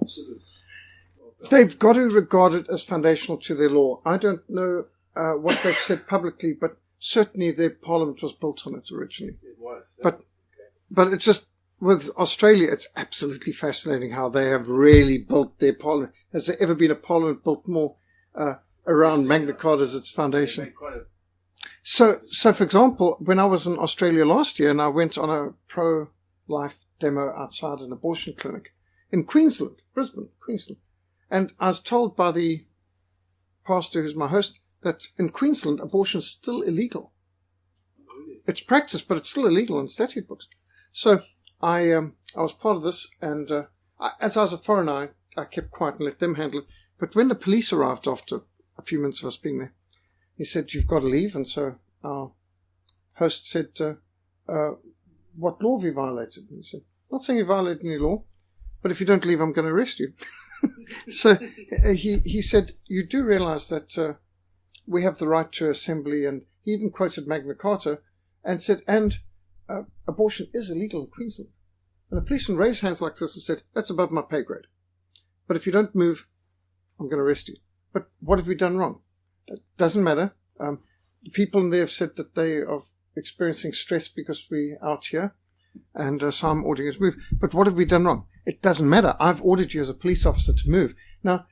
sort of... They've got to regard it as foundational to their law. I don't know what they've said publicly, but certainly their parliament was built on it originally. It was. But it just with Australia, it's absolutely fascinating how they have really built their parliament. Has there ever been a parliament built more around Magna Carta as its foundation? So for example, when I was in Australia last year and I went on a pro-life demo outside an abortion clinic in Queensland, Brisbane, Queensland, and I was told by the pastor who's my host that in Queensland abortion is still illegal. It's practiced, but it's still illegal in statute books. So I was part of this, and as I was a foreigner, I kept quiet and let them handle it. But when the police arrived after a few minutes of us being there, he said, "You've got to leave." And so our host said, "What law have you violated?" And he said, "Not saying you violated any law, but if you don't leave, I'm going to arrest you." So he said, "You do realize that we have the right to assembly," and he even quoted Magna Carta and said, "And abortion is illegal in Queensland." And the policeman raised hands like this and said, "That's above my pay grade. But if you don't move, I'm going to arrest you." But what have we done wrong? It doesn't matter. The people in there have said that they are experiencing stress because we're out here, and so I'm ordering you to move. But what have we done wrong? It doesn't matter. I've ordered you as a police officer to move. Now,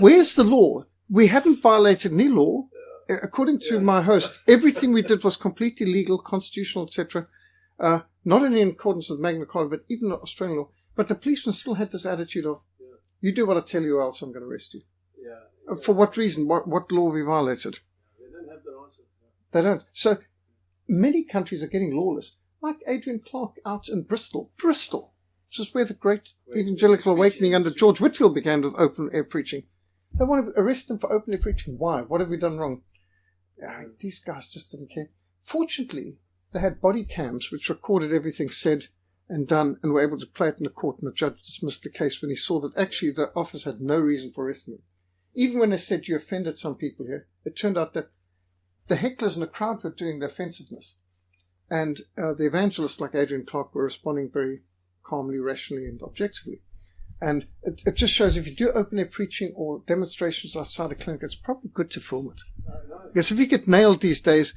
where's the law? We hadn't violated any law. According to my host, everything we did was completely legal, constitutional, etc. Not only in accordance with Magna Carta, but even Australian law. But the policeman still had this attitude of, "You do what I tell you, or else I'm going to arrest you." Yeah. For what reason? What law have we violated? They don't have the answer. They don't. So many countries are getting lawless. Like Adrian Clarke out in Bristol, which is where the great evangelical awakening under George Whitefield began with open-air preaching. They want to arrest him for open-air preaching. Why? What have we done wrong? These guys just didn't care. Fortunately, they had body cams which recorded everything said and done and were able to play it in the court, and the judge dismissed the case when he saw that actually the office had no reason for arresting him. Even when they said, "You offended some people here," it turned out that the hecklers in the crowd were doing the offensiveness. And the evangelists like Adrian Clarke were responding very calmly, rationally, and objectively. And it just shows if you do open-air preaching or demonstrations outside the clinic, it's probably good to film it. Because if you get nailed these days,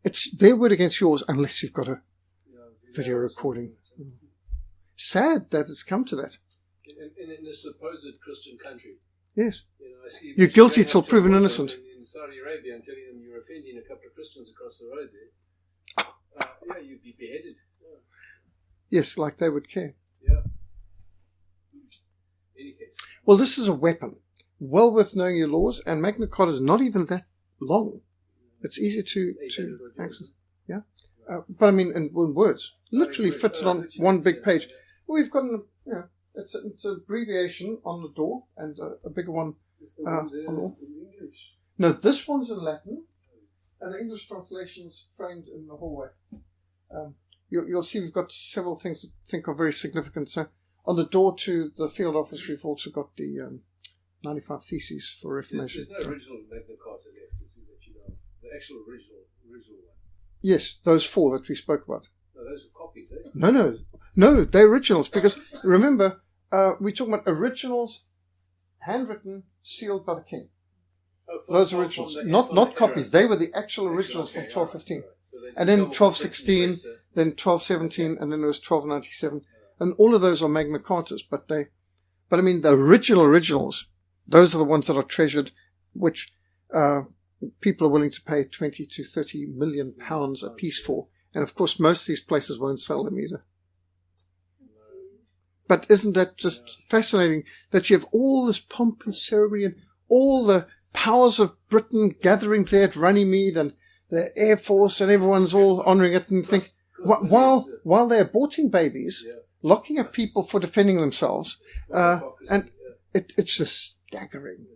it's their word against yours unless you've got a video recording. Sad that it's come to that. In a supposed Christian country. Yes. You're guilty till proven innocent. In Saudi Arabia, and telling them you're offending a couple of Christians across the road there. You'd be beheaded. Yeah. Yes, like they would care. Yeah. Any case. Well, this is a weapon. Well worth knowing your laws, and Magna Carta is not even that long. It's easy to access. Yeah. But I mean, in words. Literally fits it on one big page. Well, we've got it's an abbreviation on the door and a bigger one on the wall. No, this one's in Latin, and the English translation's framed in the hallway. You'll see we've got several things that I think are very significant. So on the door to the field office, we've also got the 95 Theses for Reformation. There's no original Magna Carta left, is it, that you know? The actual original one. Yes, those four that we spoke about. No, those are copies, eh? No, they're originals, because remember, we're talking about originals, handwritten, sealed by the king. Those originals, not copies. They were the actual originals from 1215. Right. So and then 1216, then 1217, and then there was 1297. And all of those are Magna Cartas, but I mean, the originals, those are the ones that are treasured, which people are willing to pay 20 to 30 million pounds a piece for. And of course, most of these places won't sell them either. But isn't that just fascinating that you have all this pomp and ceremony and all the powers of Britain gathering there at Runnymede and the Air Force and everyone's all honouring it, and think while they're aborting babies, locking up people for defending themselves, and it's just staggering.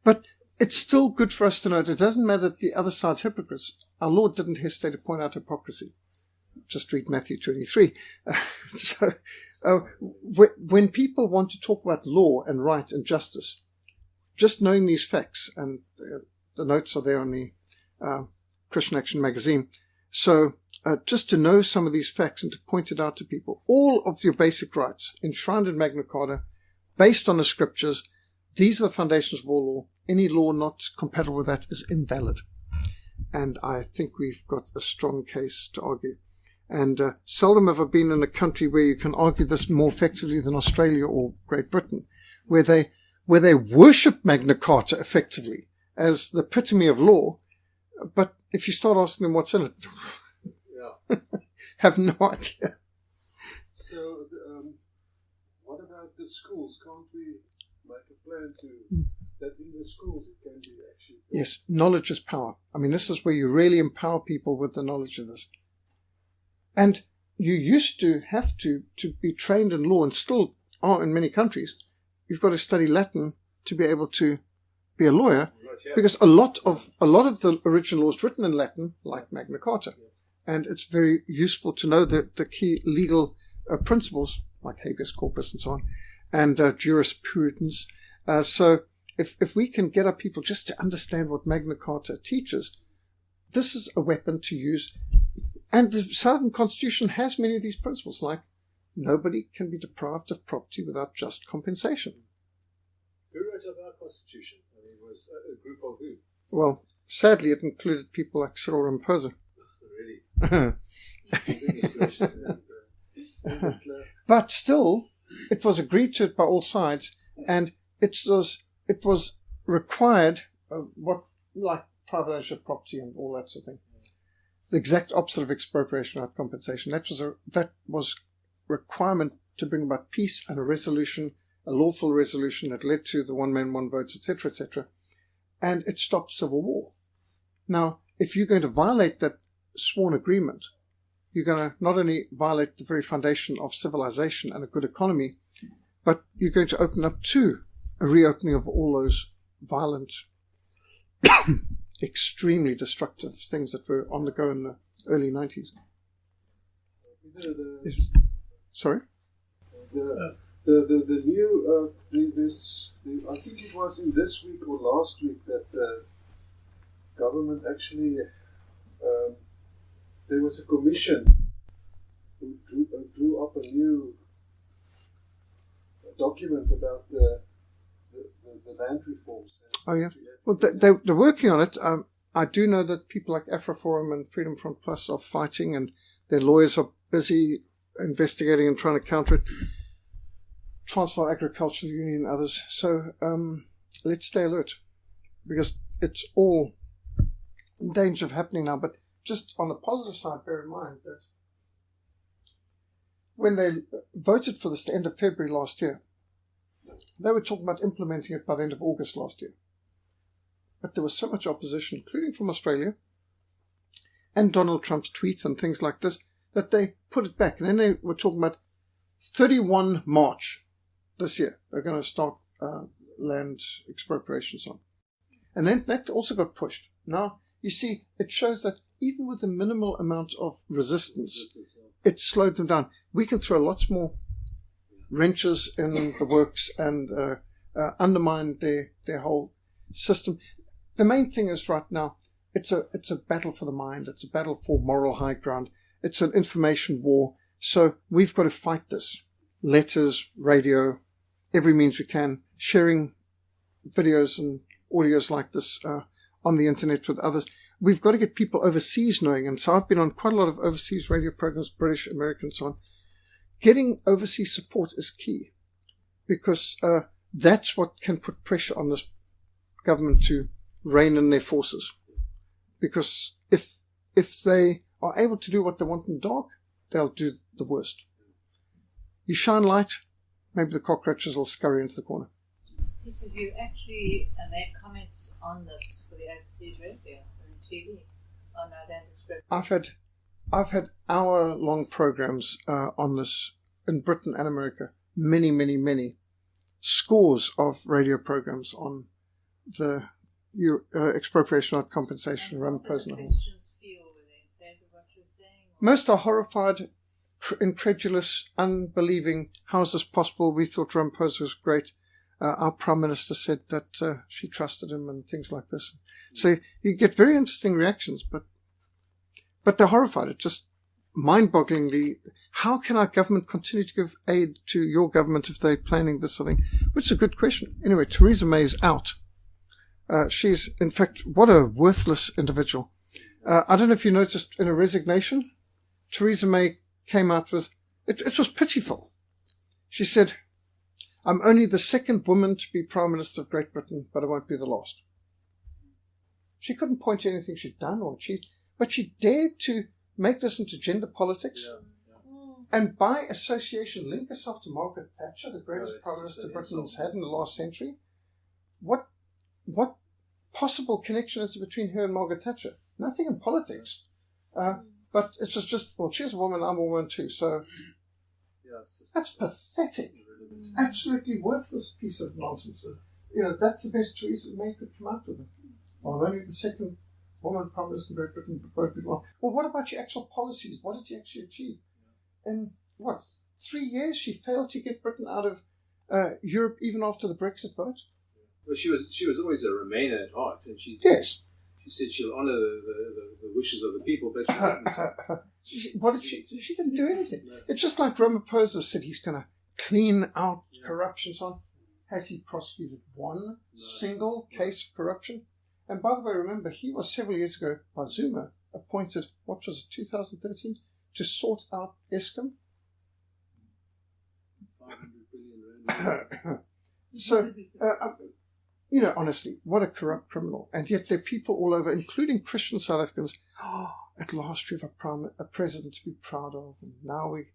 But it's still good for us to note it doesn't matter that the other side's hypocrites. Our Lord didn't hesitate to point out hypocrisy. Just read Matthew 23. When people want to talk about law and right and justice, just knowing these facts, and the notes are there on the Christian Action magazine. So just to know some of these facts and to point it out to people, all of your basic rights enshrined in Magna Carta, based on the scriptures, these are the foundations of all law. Any law not compatible with that is invalid. And I think we've got a strong case to argue. And seldom have I been in a country where you can argue this more effectively than Australia or Great Britain, where they worship Magna Carta effectively as the epitome of law. But if you start asking them what's in it, have no idea. So, what about the schools? Can't we make a plan to that in the schools it can be actually? Yes, knowledge is power. I mean, this is where you really empower people with the knowledge of this. And you used to have to be trained in law, and still are in many countries. You've got to study Latin to be able to be a lawyer, because a lot of the original law is written in Latin, like Magna Carta, and it's very useful to know the key legal principles like habeas corpus and so on, and jurisprudence. So if we can get our people just to understand what Magna Carta teaches, this is a weapon to use. And the Southern Constitution has many of these principles, like nobody can be deprived of property without just compensation. Who wrote up our Constitution? I mean, it was a group of who? Well, sadly, it included people like Cyril Ramaphosa. Really? But still, it was agreed to it by all sides, and it was required, like private ownership property and all that sort of thing. The exact opposite of expropriation without compensation. That was requirement to bring about peace and a resolution, a lawful resolution that led to the one man, one votes, etc., etc. And it stopped civil war. Now, if you're going to violate that sworn agreement, you're going to not only violate the very foundation of civilization and a good economy, but you're going to open up to a reopening of all those violent, extremely destructive things that were on the go in the early 90s. Yes. Sorry? The new, I think it was in this week or last week that the government actually, there was a commission who drew up a new document about the land reforms. Oh, yeah. Well, they're working on it. I do know that people like AfroForum and Freedom Front Plus are fighting, and their lawyers are busy investigating and trying to counter it. Transvaal Agricultural Union and others. So let's stay alert, because it's all in danger of happening now. But just on the positive side, bear in mind that when they voted for this at the end of February last year, they were talking about implementing it by the end of August last year. But there was so much opposition, including from Australia, and Donald Trump's tweets and things like this, that they put it back. And then they were talking about 31 March this year. They're going to start land expropriations on. And then that also got pushed. Now, you see, it shows that even with a minimal amount of resistance, it slowed them down. We can throw lots more wrenches in the works and undermine their whole system. The main thing is right now, it's a battle for the mind. It's a battle for moral high ground. It's an information war. So we've got to fight this. Letters, radio, every means we can, sharing videos and audios like this on the internet with others. We've got to get people overseas knowing. And so I've been on quite a lot of overseas radio programs, British, American, and so on. Getting overseas support is key, because that's what can put pressure on this government to rein in their forces. Because if they are able to do what they want in the dark, they'll do the worst. You shine light, maybe the cockroaches will scurry into the corner. Peter, you actually made comments on this for the overseas radio and TV on our land expropriation. I've had hour-long programs on this in Britain and America. Many scores of radio programs on the expropriation without compensation run President Hall. Most are horrified, incredulous, unbelieving. How is this possible? We thought Ramaphosa was great. Our Prime Minister said that she trusted him and things like this. So you get very interesting reactions, but they're horrified. It's just mind-bogglingly, how can our government continue to give aid to your government if they're planning this sort of thing? Which is a good question. Anyway, Theresa May's out. She's, in fact, what a worthless individual. I don't know if you noticed in a resignation, Theresa May came out with, it was pitiful. She said, I'm only the second woman to be Prime Minister of Great Britain, but I won't be the last. She couldn't point to anything she'd done or achieved, but she dared to make this into gender politics. And by association, link herself to Margaret Thatcher, the greatest Prime Minister Britain's had in the last century. What possible connection is there between her and Margaret Thatcher? Nothing in politics. But it's just, well, she's a woman, I'm a woman too. So that's pathetic. Absolutely worthless piece of nonsense. That's the best Theresa May could come out with it. Well, I'm only the second woman Prime Minister in Great Britain, but both be long. Well, what about your actual policies? What did you actually achieve? In 3 years, she failed to get Britain out of Europe even after the Brexit vote. Well, she was always a Remainer at heart, and she said she'll honour the wishes of the people, but she didn't. She didn't do anything. No. It's just like Ramaphosa said he's going to clean out corruption. So on. Has he prosecuted one single case of corruption? And by the way, remember, he was several years ago by Zuma appointed, 2013, to sort out Eskom. 500 billion rand. So, honestly, what a corrupt criminal. And yet there are people all over, including Christian South Africans. At last we have a president to be proud of. And now we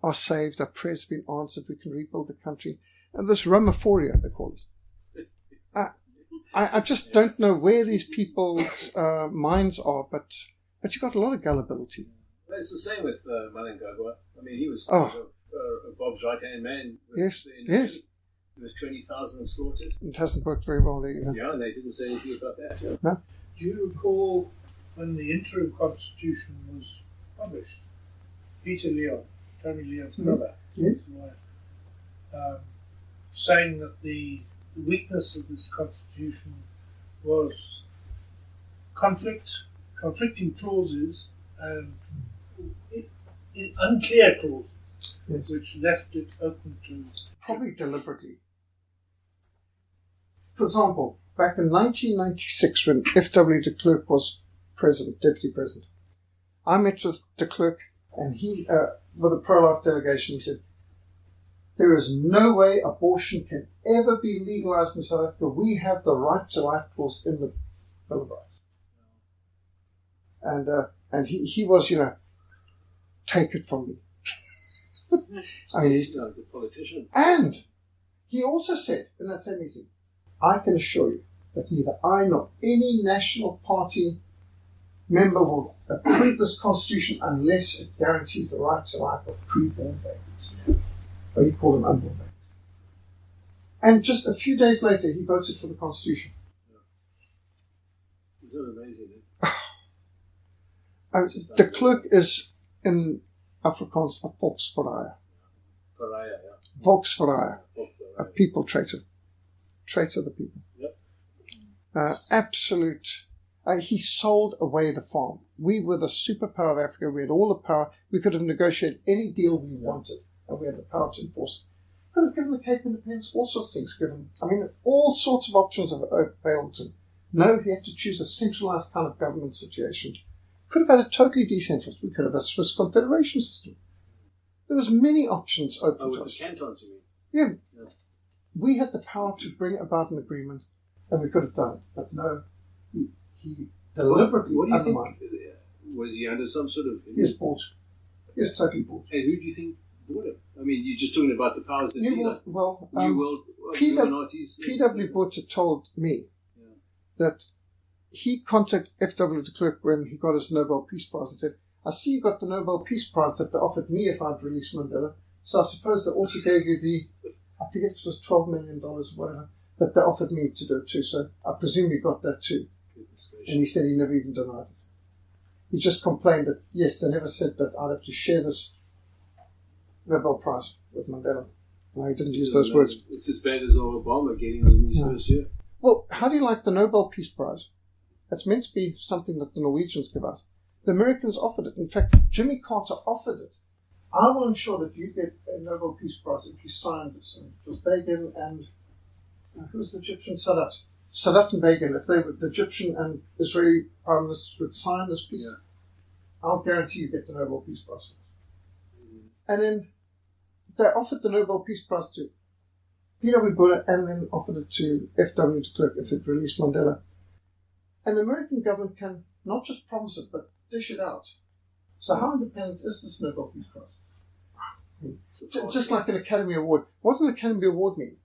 are saved. Our prayers have been answered. We can rebuild the country. And this Ramaphoria, they call it. I just don't know where these people's minds are, but you've got a lot of gullibility. Well, it's the same with Malangagwa. I mean, he was Bob's right-hand man. Yes. There was 20,000 slaughtered. It hasn't worked very well there either. Yeah, and they didn't say anything about that. Yeah. No. Do you recall when the interim constitution was published? Peter Leon, Tony Leon's brother, saying that the weakness of this constitution was conflicting clauses and unclear clauses, which left it open to... Probably deliberately. For example, back in 1996 when F.W. de Klerk was deputy president, I met with de Klerk and he, with a pro-life delegation, he said, there is no way abortion can ever be legalized in South Africa. We have the right to life clause in the Bill of Rights. And he was, take it from me. I mean, he's a politician. And he also said in that same meeting, I can assure you that neither I nor any National Party member will approve this constitution unless it guarantees the right to life of pre-born babies. Or he called them unborn babies. And just a few days later, he voted for the constitution. Isn't that amazing? De Klerk is in Afrikaans a volksverraaier. Volksverraaier. A people traitor. Traitor the people. Yep. Absolute. He sold away the farm. We were the superpower of Africa. We had all the power. We could have negotiated any deal we wanted. And we had the power to enforce it. Could have given the Cape Independence, all sorts of things given. I mean, all sorts of options available to him. No, he had to choose a centralized kind of government situation. Could have had a totally decentralized. We could have a Swiss confederation system. There was many options open to with us. The cantons, you mean? Yeah. We had the power to bring about an agreement, and we could have done it. But no, he deliberately undermined. Think? Was he under some sort of... He was bought. He was totally bought. And who do you think bought him? I mean, you're just talking about the powers that be. New World P.W. Botha told me that he contacted F.W. de Klerk when he got his Nobel Peace Prize and said, I see you got the Nobel Peace Prize that they offered me if I'd released Mandela. So I suppose they also gave you I think it was $12 million or whatever, that they offered me to do it too. So I presume you got that too. And he said he never even denied it. He just complained that, yes, they never said that I'd have to share this Nobel Prize with Mandela. No, he didn't use those words. It's as bad as Obama getting it in his first year. Well, how do you like the Nobel Peace Prize? It's meant to be something that the Norwegians give out. The Americans offered it. In fact, Jimmy Carter offered it. I will ensure that you get a Nobel Peace Prize if you sign this. And it was Begin and who was the Egyptian? Sadat. Sadat and Begin, if they were the Egyptian and Israeli prime ministers would sign this peace, I'll guarantee you get the Nobel Peace Prize. And then they offered the Nobel Peace Prize to P.W. Buller and then offered it to F.W. de Klerk if it released Mandela. And the American government can not just promise it, but dish it out. So how independent is this Nobel Peace Prize? Just like an Academy Award. What does an Academy Award mean?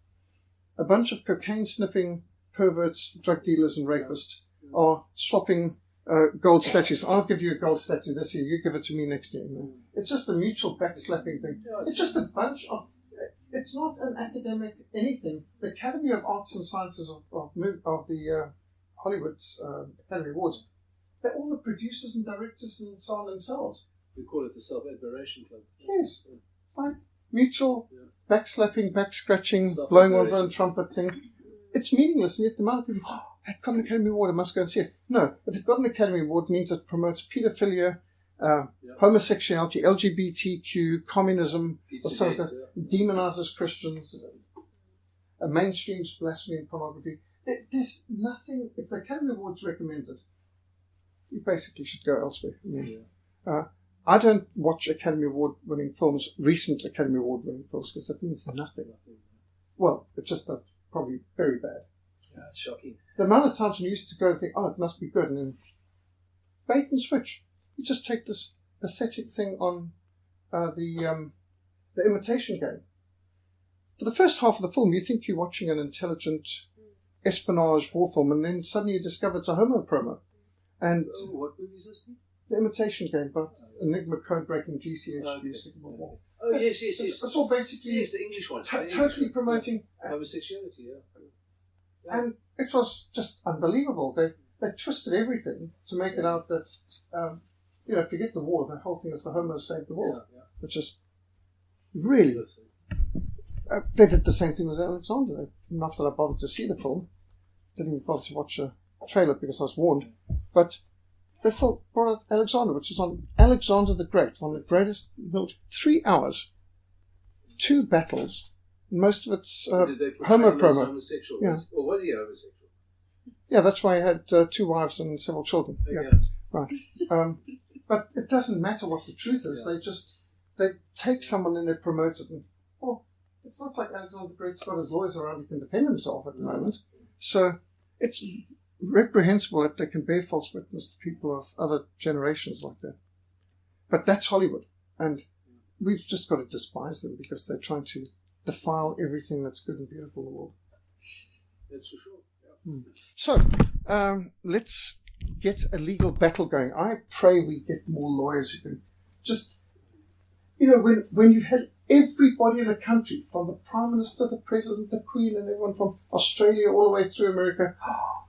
A bunch of cocaine-sniffing perverts, drug dealers and rapists are swapping gold statues. I'll give you a gold statue this year, you give it to me next year. It's just a mutual back-slapping thing. It's just a bunch of... It's not an academic anything. The Academy of Arts and Sciences of the Hollywood's Academy Awards, they're all the producers and directors and so on themselves. We call it the Self-Admiration Club. Yes. It's like mutual back-slapping, back-scratching, blowing one's own trumpet thing. It's meaningless, and yet the amount of people, it got an Academy Award, I must go and see it. No, if it got an Academy Award, it means it promotes pedophilia, homosexuality, LGBTQ, communism, or something like that, demonizes Christians, mainstreams blasphemy and pornography. There's nothing, if the Academy Awards recommends it, you basically should go elsewhere. I don't watch Academy Award winning films, recent Academy Award winning films, because that means nothing. Well, it's just probably very bad. Yeah, it's shocking. The amount of times when you used to go and think, oh, it must be good, and then bait and switch. You just take this pathetic thing on the Imitation Game. For the first half of the film, you think you're watching an intelligent espionage war film, and then suddenly you discover it's a homo promo. And what movie is this? The Imitation Game, but Enigma code breaking GCHQ Signal War. Oh, yes. It's all basically the English one. Totally promoting homosexuality, And it was just unbelievable. They twisted everything to make it out that, forget the war, the whole thing is the homos saved the world, which is really... they did the same thing with Alexander. Not that I bothered to see the film. Didn't even bother to watch a trailer because I was warned. But they brought out Alexander, which is on Alexander the Great, one of the greatest military. 3 hours, 2 battles, most of it's homo promo. Homosexual? Or was he homosexual? Yeah, that's why he had 2 wives and several children. Right. But it doesn't matter what the truth is. They take someone and they promote it. And, it's not like Alexander the Great's got his lawyers around. He can defend himself at the moment. So it's reprehensible that they can bear false witness to people of other generations like that. But that's Hollywood. And we've just got to despise them because they're trying to defile everything that's good and beautiful in the world. That's for sure. So, let's get a legal battle going. I pray we get more lawyers who can just, when you've had everybody in the country, from the Prime Minister, the President, the Queen, and everyone from Australia all the way through America,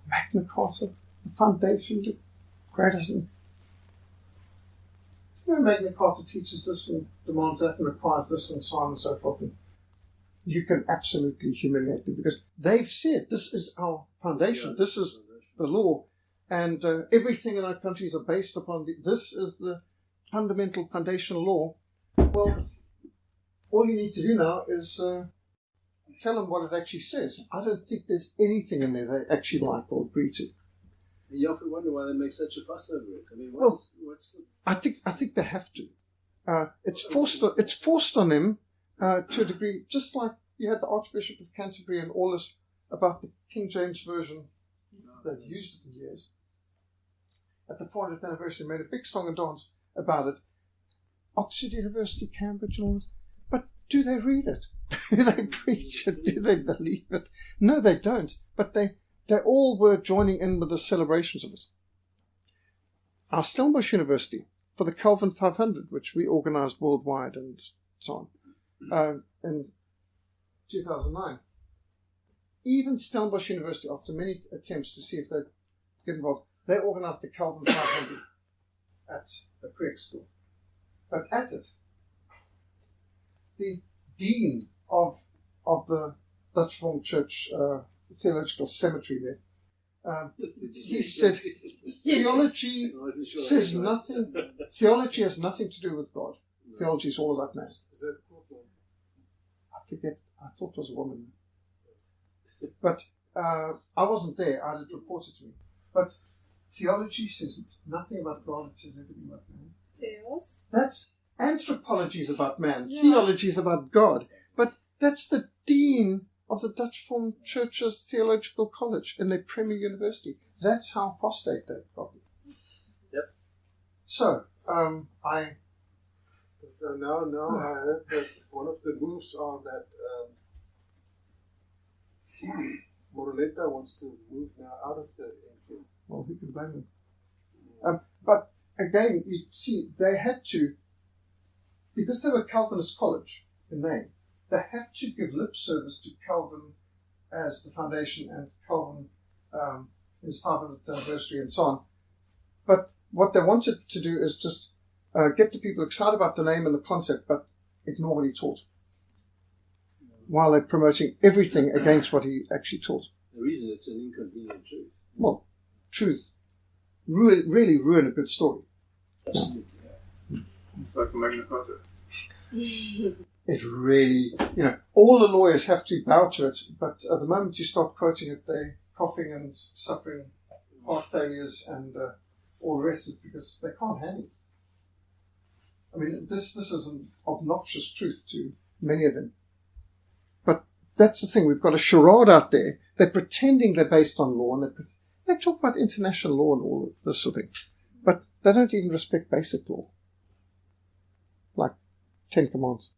Magna Carta, the foundation, the greatest. Magna Carta teaches this and demands that and requires this and so on and so forth. And you can absolutely humiliate them because they've said this is our foundation, this is the law, and everything in our countries are based upon this is the fundamental foundational law. Well, all you need to do now is tell them what it actually says. I don't think there's anything in there they actually like or agree to. You often wonder why they make such a fuss over it. I mean, what's the... I think they have to. It's forced on them to a degree, just like you had the Archbishop of Canterbury and all this about the King James Version. They've used it in years. At the 400th anniversary, made a big song and dance about it. Oxford University, Cambridge, and all this. But do they read it? Do they preach it? Do they believe it? No, they don't. But they all were joining in with the celebrations of it. Our Stellenbosch University, for the Calvin 500, which we organized worldwide and so on, in 2009. Even Stellenbosch University, after many attempts to see if they'd get involved, they organized the Calvin 500 at the Creek School. But at it, the dean of the Dutch Reformed Church Theological Cemetery there, he said, theology says nothing. Theology has nothing to do with God. Theology is all about man. Is that cool? I forget. I thought it was a woman. But I wasn't there. I had it reported to me. But theology says nothing about God. It says everything about man. Theos. That's anthropology is about man. Yeah. Theology is about God. But that's the dean of the Dutch Reformed Church's Theological College in their Premier University. That's how apostate they've gotten. Yep. So, Now I heard that one of the moves are that Moroleta wants to move now out of the NQ. well, who can blame them? But again, you see, they had to, because they were Calvinist college in name, they had to give lip service to Calvin as the foundation and Calvin his 500th anniversary and so on. But what they wanted to do is just get the people excited about the name and the concept, but ignore what he taught, while they're promoting everything against what he actually taught. The reason it's an inconvenient truth. Well, truth really ruin a good story. Absolutely. It's like Magna Carta. It really, all the lawyers have to bow to it, but at the moment you start quoting it, they're coughing and suffering heart failures and all the rest of it because they can't handle it. I mean, this is an obnoxious truth to many of them. But that's the thing, we've got a charade out there. They're pretending they're based on law, and they talk about international law and all of this sort of thing. But they don't even respect basic law, like 10 Commandments.